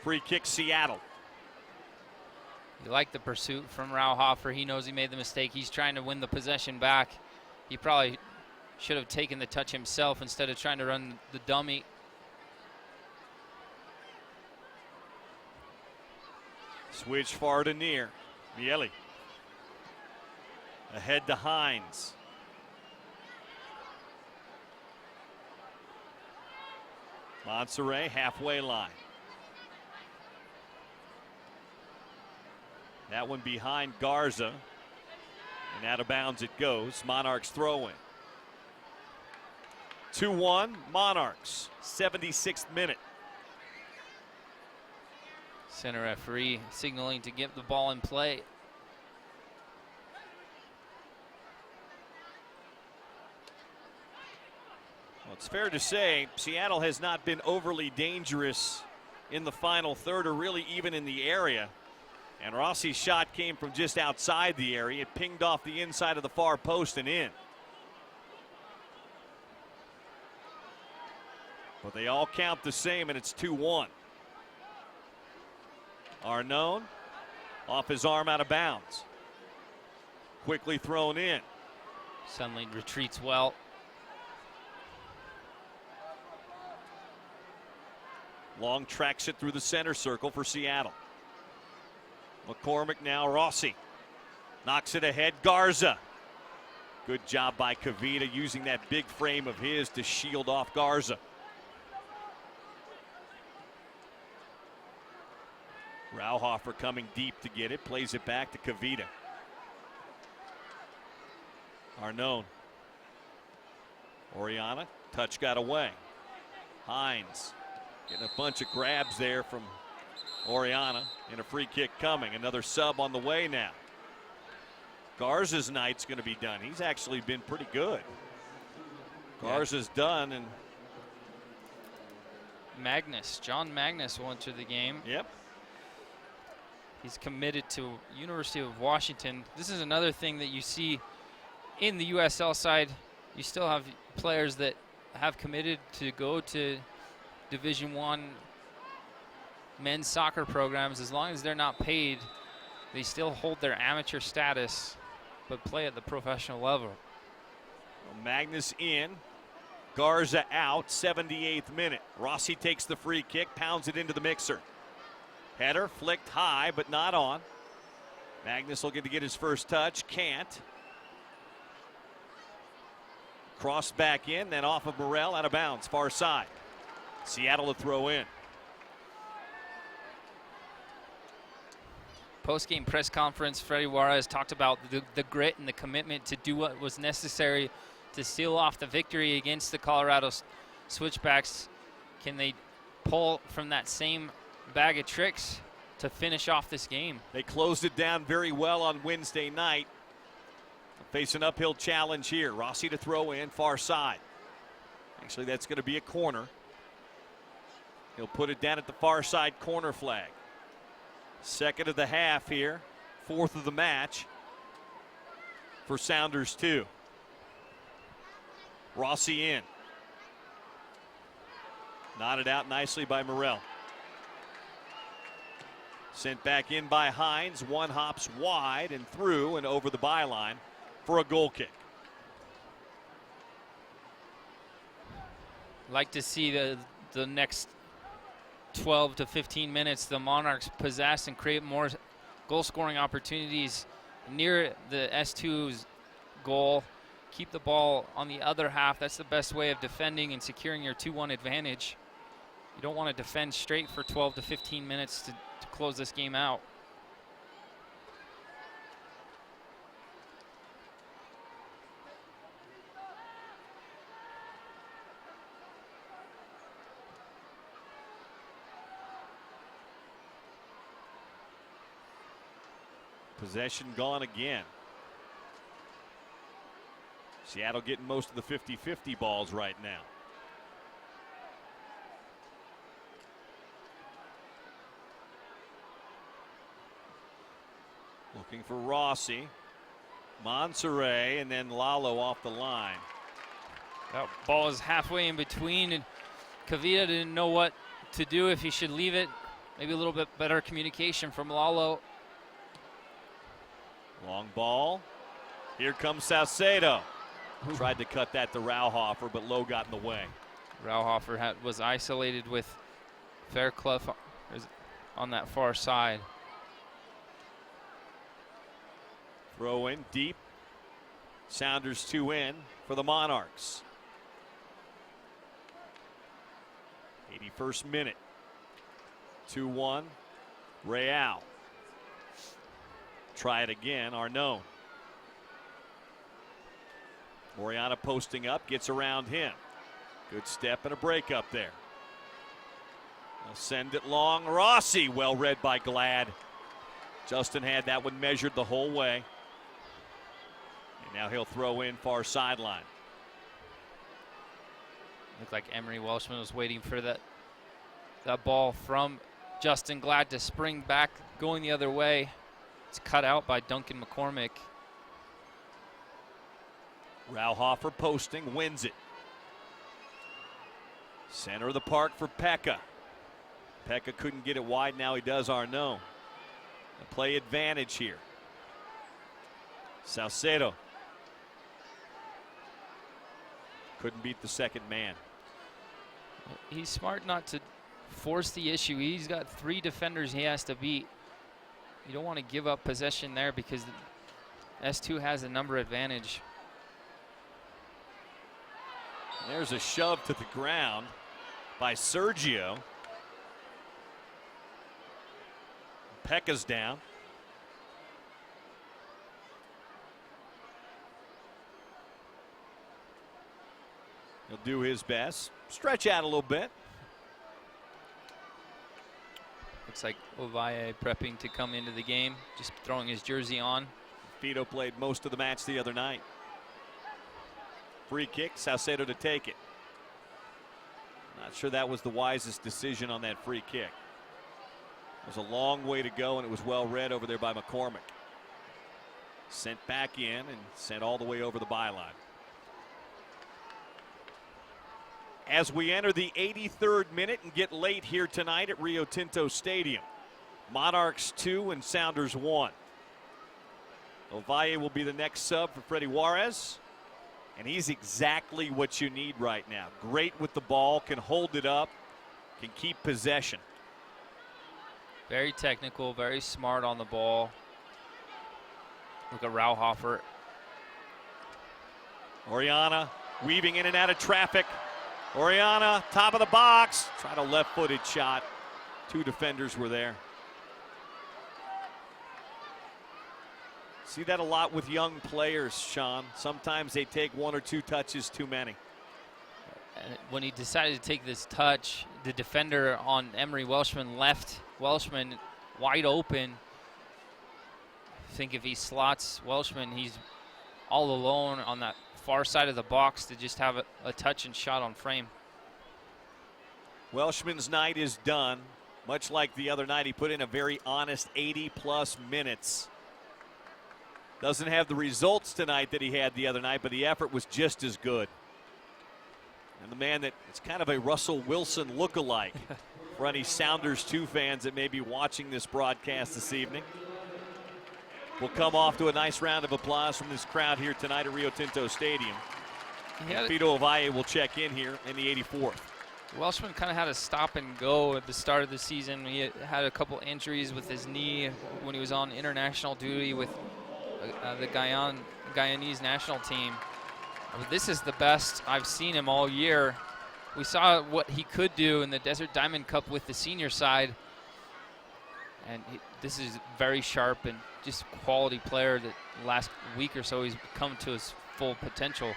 Free kick, Seattle. You like the pursuit from Rauhofer. He knows he made the mistake. He's trying to win the possession back. He probably should have taken the touch himself instead of trying to run the dummy. Switch far to near. Miele. Ahead to Hines. Monserrat, halfway line. That one behind Garza. And out of bounds it goes. Monarchs throw in. 2-1 Monarchs. 76th minute. Center referee signaling to get the ball in play. Well, it's fair to say Seattle has not been overly dangerous in the final third or really even in the area. And Rossi's shot came from just outside the area. It pinged off the inside of the far post and in. But they all count the same, and it's 2-1. Arnone off his arm out of bounds. Quickly thrown in. Sunling retreats well. Long tracks it through the center circle for Seattle. McCormick now, Rossi. Knocks it ahead, Garza. Good job by Kavita using that big frame of his to shield off Garza. Rauhofer coming deep to get it, plays it back to Kavita. Arnone. Oriana, touch got away. Hines getting a bunch of grabs there from Oriana, and a free kick coming. Another sub on the way now. Garza's night's going to be done. He's actually been pretty good. Garza's done, and John Magnus will enter the game. Yep. He's committed to University of Washington. This is another thing that you see in the USL side. You still have players that have committed to go to Division I men's soccer programs. As long as they're not paid, they still hold their amateur status but play at the professional level. Well, Magnus in, Garza out, 78th minute. Rossi takes the free kick, pounds it into the mixer. Header flicked high but not on. Magnus looking to get his first touch, can't. Cross back in, then off of Morel, out of bounds, far side. Seattle to throw in. Post-game press conference, Freddie Juarez talked about the grit and the commitment to do what was necessary to seal off the victory against the Colorado Switchbacks. Can they pull from that same bag of tricks to finish off this game? They closed it down very well on Wednesday night. Face an uphill challenge here. Rossi to throw in, far side. Actually, that's going to be a corner. He'll put it down at the far side corner flag. Second of the half here. Fourth of the match for Sounders 2. Rossi in. Knotted out nicely by Morel. Sent back in by Hines. One hops wide and through and over the byline for a goal kick. Like to see the next 12 to 15 minutes the Monarchs possess and create more goal scoring opportunities near the S2's goal. Keep the ball on the other half. That's the best way of defending and securing your 2-1 advantage. You don't want to defend straight for 12 to 15 minutes to close this game out. Possession gone again. Seattle getting most of the 50-50 balls right now. Looking for Rossi. Monserrat and then Lalo off the line. That ball is halfway in between, and Kavita didn't know what to do, if he should leave it. Maybe a little bit better communication from Lalo. Long ball. Here comes Salcedo. Tried to cut that to Rauhofer, but Lowe got in the way. Rauhofer was isolated with Fairclough on that far side. Throw in deep. Sounders 2 in for the Monarchs. 81st minute. 2-1. Real. Try it again. Arnaud. Oriana posting up, gets around him. Good step and a break up there. They'll send it long. Rossi, well read by Glad. Justin had that one measured the whole way. And now he'll throw in far sideline. Looked like Emery Welshman was waiting for that ball from Justin Glad to spring back, going the other way. It's cut out by Duncan McCormick. Rauhofer posting, wins it. Center of the park for Pekka. Pekka couldn't get it wide, now he does. Arnaud. A play advantage here. Salcedo. Couldn't beat the second man. He's smart not to force the issue. He's got 3 defenders he has to beat. You don't want to give up possession there because S2 has a number advantage. There's a shove to the ground by Sergio. Pekka's down. He'll do his best. Stretch out a little bit. Looks like Ovalle prepping to come into the game, just throwing his jersey on. Fido played most of the match the other night. Free kick, Salcedo to take it. Not sure that was the wisest decision on that free kick. It was a long way to go, and it was well read over there by McCormick. Sent back in and sent all the way over the byline. As we enter the 83rd minute and get late here tonight at Rio Tinto Stadium. Monarchs 2 and Sounders 1. Ovalle will be the next sub for Freddy Juarez. And he's exactly what you need right now. Great with the ball, can hold it up, can keep possession. Very technical, very smart on the ball. Look at Rauhofer. Oriana weaving in and out of traffic. Oriana, top of the box. Tried a left-footed shot. 2 defenders were there. See that a lot with young players, Sean. Sometimes they take 1 or 2 touches too many. And when he decided to take this touch, the defender on Emery Welshman left Welshman wide open. I think if he slots Welshman, he's all alone on that far side of the box to just have a touch and shot on frame. Welshman's night is done. Much like the other night, he put in a very honest 80-plus minutes. Doesn't have the results tonight that he had the other night, but the effort was just as good. And the man that it's kind of a Russell Wilson look-alike for any Sounders 2 fans that may be watching this broadcast this evening. We'll come off to a nice round of applause from this crowd here tonight at Rio Tinto Stadium. Fido Ovalle will check in here in the 84th. Welshman kind of had a stop and go at the start of the season. He had a couple injuries with his knee when he was on international duty with the Guyanese national team. But this is the best I've seen him all year. We saw what he could do in the Desert Diamond Cup with the senior side. And this is very sharp and just quality player that last week or so he's come to his full potential.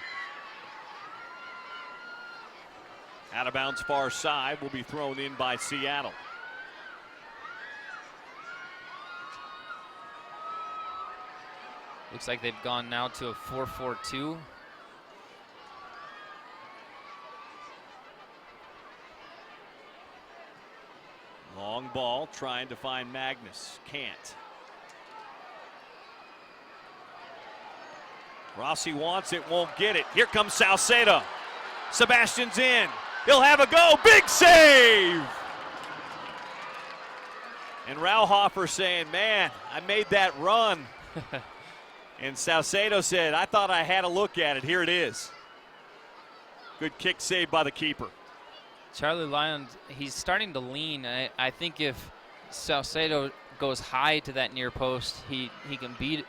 Out of bounds far side will be thrown in by Seattle. Looks like they've gone now to a 4-4-2. Long ball trying to find Magnus. Can't. Rossi wants it, won't get it. Here comes Salcedo. Sebastian's in. He'll have a go. Big save! And Rauhofer saying, man, I made that run. And Salcedo said, I thought I had a look at it. Here it is. Good kick save by the keeper. Charlie Lyon, he's starting to lean. I think if Salcedo goes high to that near post, he can beat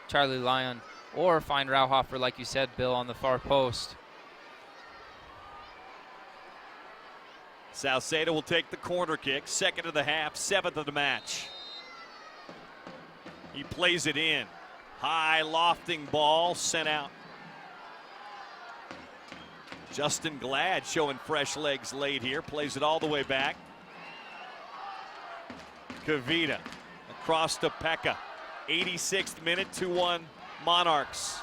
Charlie Lyon or find Rauhofer, like you said, Bill, on the far post. Salcedo will take the corner kick, second of the half, seventh of the match. He plays it in. High lofting ball sent out. Justin Glad showing fresh legs late here. Plays it all the way back. Kavita across to Pekka. 86th minute, 2-1 Monarchs.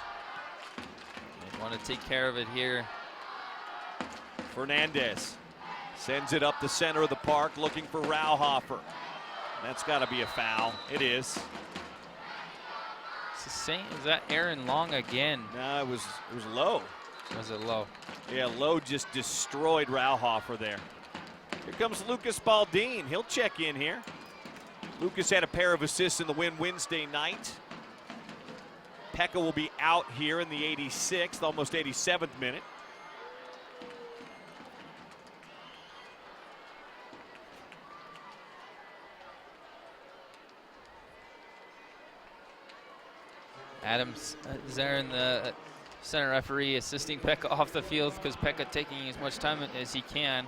They want to take care of it here. Fernandez sends it up the center of the park looking for Rauhofer. That's got to be a foul. It is. It's the same. Is that Aaron Long again? No, it was Lowe. Was it Lowe? Yeah, Lowe just destroyed Rauhofer there. Here comes Lucas Baldin. He'll check in here. Lucas had a pair of assists in the win Wednesday night. Pekka will be out here in the 86th, almost 87th minute. Adams is there in the center referee assisting Pekka off the field because Pekka taking as much time as he can.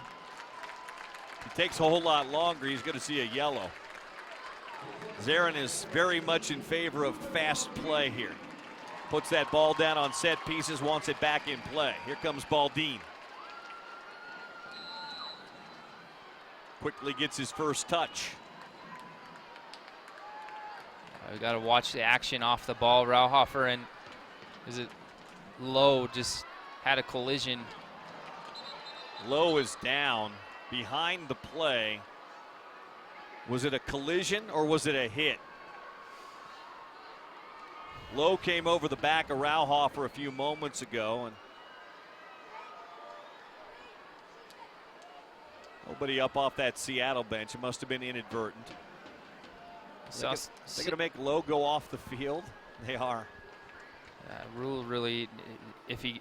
If he takes a whole lot longer, he's going to see a yellow. Zarin is very much in favor of fast play here. Puts that ball down on set pieces, wants it back in play. Here comes Baldin. Quickly gets his first touch. We got to watch the action off the ball. Rauhofer and is it Lowe just had a collision. Lowe is down behind the play. Was it a collision or was it a hit? Lowe came over the back of Rauhofer a few moments ago, and nobody up off that Seattle bench. It must have been inadvertent. They're going to make Lowe go off the field. They are. Rule really, if he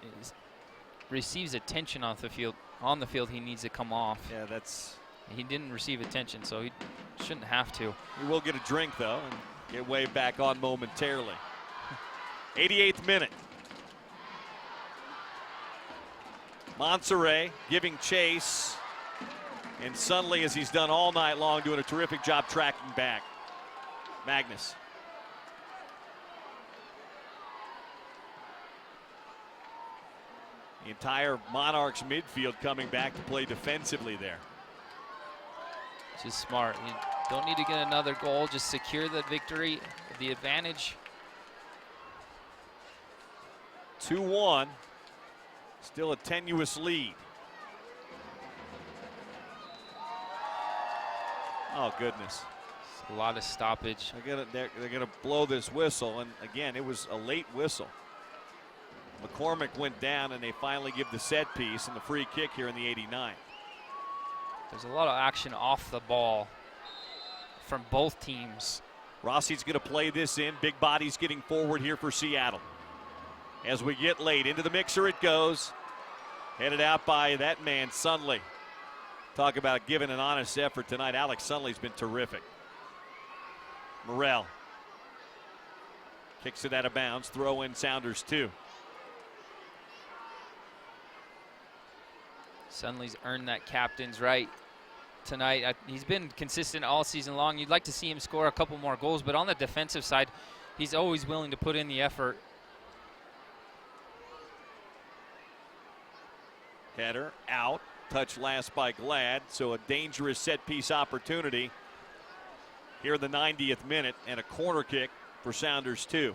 receives attention off the field, he needs to come off. Yeah, that's. He didn't receive attention, so he shouldn't have to. He will get a drink though and get waved back on momentarily. 88th minute. Monserrat giving chase, and Sunley, as he's done all night long, doing a terrific job tracking back. Magnus. The entire Monarchs midfield coming back to play defensively there. Just smart. You don't need to get another goal. Just secure the victory, the advantage. 2-1. Still a tenuous lead. Oh, goodness. A lot of stoppage. They're gonna blow this whistle, and again, it was a late whistle. McCormick went down, and they finally give the set piece and the free kick here in the 89th. There's a lot of action off the ball from both teams. Rossi's gonna play this in. Big bodies getting forward here for Seattle. As we get late, into the mixer it goes. Headed out by that man, Sunley. Talk about giving an honest effort tonight. Alex Sunley's been terrific. Morrell kicks it out of bounds. Throw in Sounders 2. Sunley's earned that captain's right tonight. He's been consistent all season long. You'd like to see him score a couple more goals, but on the defensive side, he's always willing to put in the effort. Header out. Touch last by Glad. So a dangerous set piece opportunity here in the 90th minute, and a corner kick for Sounders 2.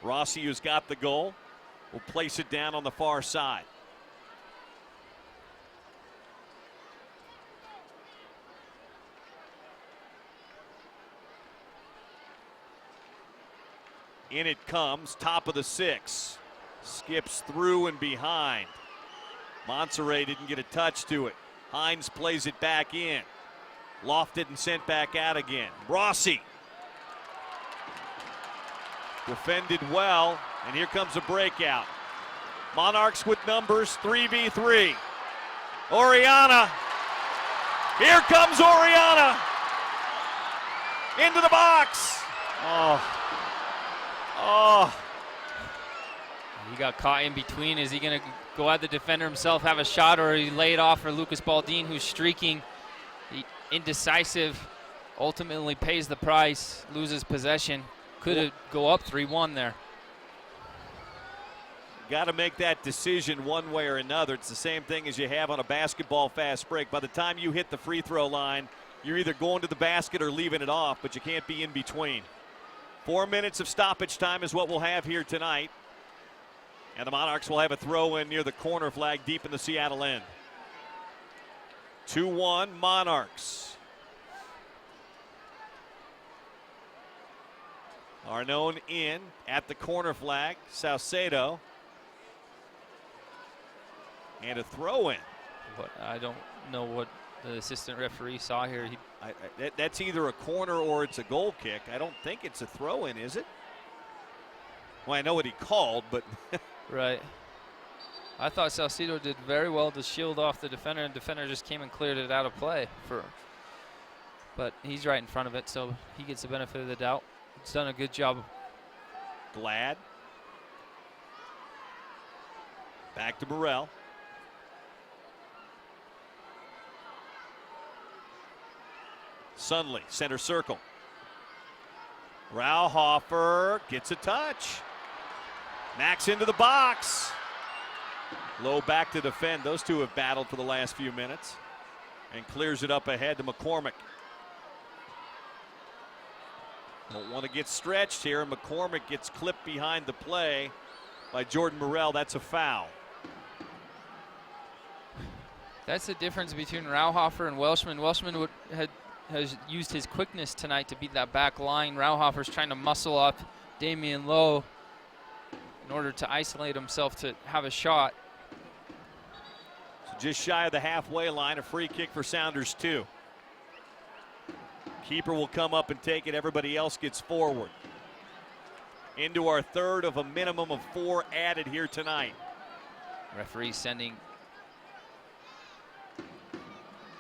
Rossi, who's got the goal, will place it down on the far side. In it comes, top of the 6. Skips through and behind. Monserrat didn't get a touch to it. Hines plays it back in. Lofted and sent back out again. Rossi defended well, and here comes a breakout. Monarchs with numbers, 3v3. Oriana. Here comes Oriana. Into the box. Oh. He got caught in between. Is he going to go at the defender himself, have a shot, or he lay it off for Lucas Baldin, who's streaking? Indecisive, ultimately pays the price, loses possession. Could go up 3-1 there. Got to make that decision one way or another. It's the same thing as you have on a basketball fast break. By the time you hit the free throw line, you're either going to the basket or leaving it off, but you can't be in between. 4 minutes of stoppage time is what we'll have here tonight. And the Monarchs will have a throw in near the corner flag deep in the Seattle end. 2-1 Monarchs. Arnone in at the corner flag. Saucedo. And a throw in. But I don't know what the assistant referee saw here. That's either a corner or it's a goal kick. I don't think it's a throw in, is it? Well, I know what he called, but. Right. I thought Saucedo did very well to shield off the defender, and defender just came and cleared it out of play. But he's right in front of it, so he gets the benefit of the doubt. He's done a good job. Glad. Back to Burrell. Sunley, center circle. Rauhofer gets a touch. Max into the box. Low back to defend. Those two have battled for the last few minutes. And clears it up ahead to McCormick. Don't want to get stretched here. McCormick gets clipped behind the play by Jordan Morrell. That's a foul. That's the difference between Rauhofer and Welshman. Welshman has used his quickness tonight to beat that back line. Rauhofer's trying to muscle up Damian Lowe in order to isolate himself to have a shot. So just shy of the halfway line, a free kick for Sounders 2. Keeper will come up and take it. Everybody else gets forward. Into our third of a minimum of 4 added here tonight. Referee sending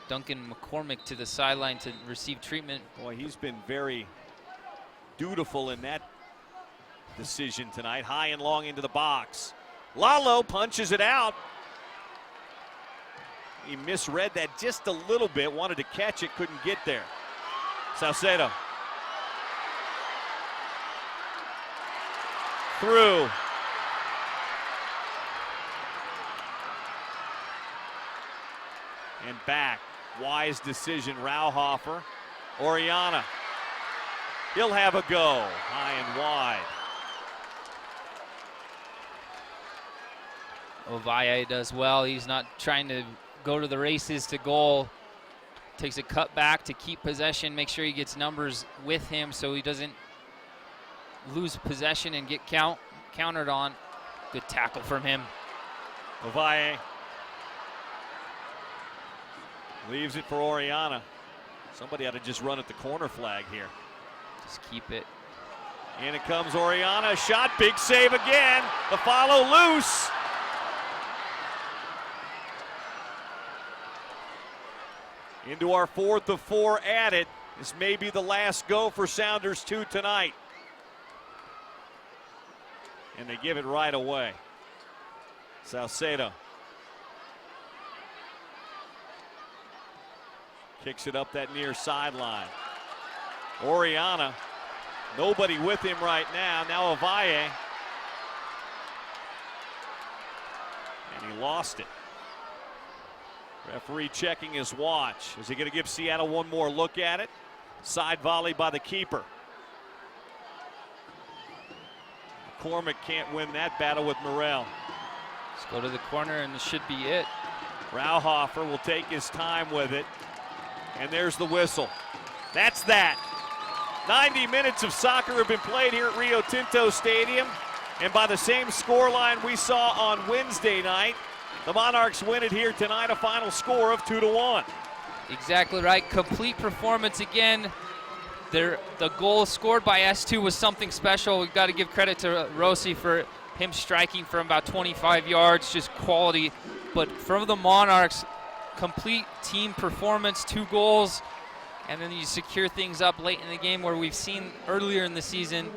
Duncan McCormick to the sideline to receive treatment. Boy, he's been very dutiful in that decision tonight. High and long into the box. Lalo punches it out. He misread that just a little bit. Wanted to catch it, couldn't get there. Saucedo. Through. And back. Wise decision, Rauhofer. Oriana. He'll have a go. High and wide. Ovalle does well. He's not trying to go to the races to goal. Takes a cut back to keep possession, make sure he gets numbers with him so he doesn't lose possession and get countered on. Good tackle from him. Ovalle leaves it for Oriana. Somebody ought to just run at the corner flag here. Just keep it. In it comes Oriana. Shot, big save again. The follow loose. Into our 4th of 4 added. This may be the last go for Sounders 2 tonight. And they give it right away. Saucedo. Kicks it up that near sideline. Oriana. Nobody with him right now. Now Ovalle. And he lost it. Referee checking his watch. Is he going to give Seattle one more look at it? Side volley by the keeper. McCormick can't win that battle with Morrell. Let's go to the corner and this should be it. Rauhofer will take his time with it. And there's the whistle. That's that. 90 minutes of soccer have been played here at Rio Tinto Stadium. And by the same scoreline we saw on Wednesday night, The Monarchs win it here tonight, a final score of 2-1. Exactly right. Complete performance again. The goal scored by S2 was something special. We've got to give credit to Rossi for him striking from about 25 yards, just quality. But from the Monarchs, complete team performance, 2 goals, and then you secure things up late in the game where we've seen earlier in the season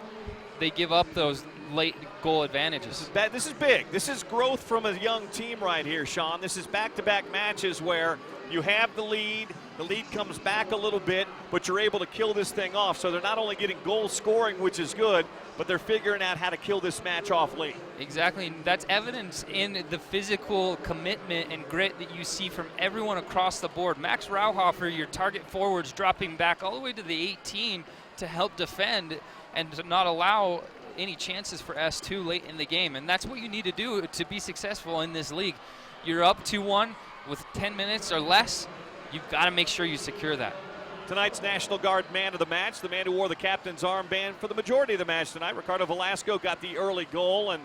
they give up those late goal advantages. This is big. This is growth from a young team right here, Sean. This is back-to-back matches where you have the lead comes back a little bit, but you're able to kill this thing off. So they're not only getting goal scoring, which is good, but they're figuring out how to kill this match off late. Exactly, and that's evidence in the physical commitment and grit that you see from everyone across the board. Max Rauhofer, your target forwards, dropping back all the way to the 18 to help defend and to not allow any chances for S2 late in the game. And that's what you need to do to be successful in this league. You're up 2-1 with 10 minutes or less. You've got to make sure you secure that. Tonight's National Guard man of the match, the man who wore the captain's armband for the majority of the match tonight, Ricardo Velasco, got the early goal, and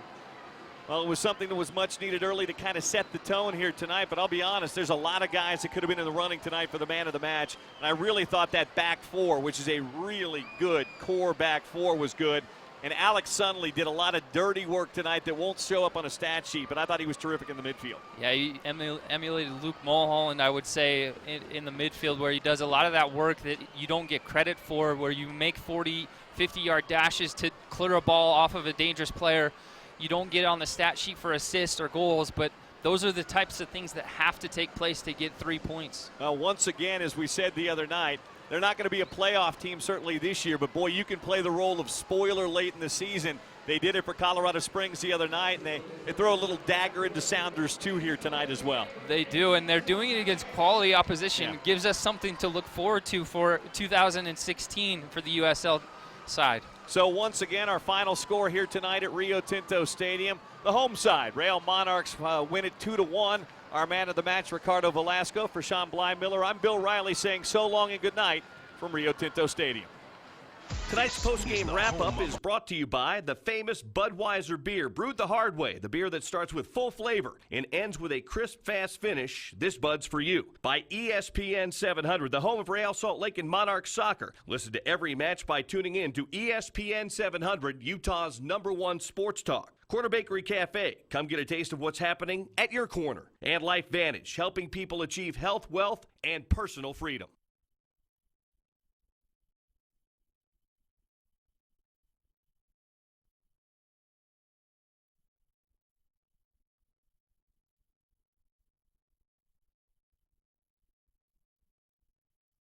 well, it was something that was much needed early to kind of set the tone here tonight. But I'll be honest, there's a lot of guys that could have been in the running tonight for the man of the match, and I really thought that back four, which is a really good core back four, was good. And Alex Sunley did a lot of dirty work tonight that won't show up on a stat sheet, but I thought he was terrific in the midfield. Yeah, he emulated Luke Mulholland, I would say, in the midfield, where he does a lot of that work that you don't get credit for, where you make 40, 50-yard dashes to clear a ball off of a dangerous player. You don't get on the stat sheet for assists or goals, but those are the types of things that have to take place to get 3 points. Once again, as we said the other night, they're not going to be a playoff team certainly this year, but boy, you can play the role of spoiler late in the season. They did it for Colorado Springs the other night, and they throw a little dagger into Sounders too here tonight as well. They do, and they're doing it against quality opposition. It gives us something to look forward to for 2016 for the USL side. So once again, our final score here tonight at Rio Tinto Stadium. The home side, Real Monarchs win it 2-1. Our man of the match, Ricardo Velasco. For Sean Bly-Miller, I'm Bill Riley saying so long and good night from Rio Tinto Stadium. Tonight's post-game wrap-up is brought to you by the famous Budweiser beer, brewed the hard way, the beer that starts with full flavor and ends with a crisp, fast finish. This Bud's for you. By ESPN 700, the home of Real Salt Lake and Monarchs soccer. Listen to every match by tuning in to ESPN 700, Utah's #1 sports talk. Corner Bakery Cafe, come get a taste of what's happening at your corner. And Life Vantage, helping people achieve health, wealth, and personal freedom.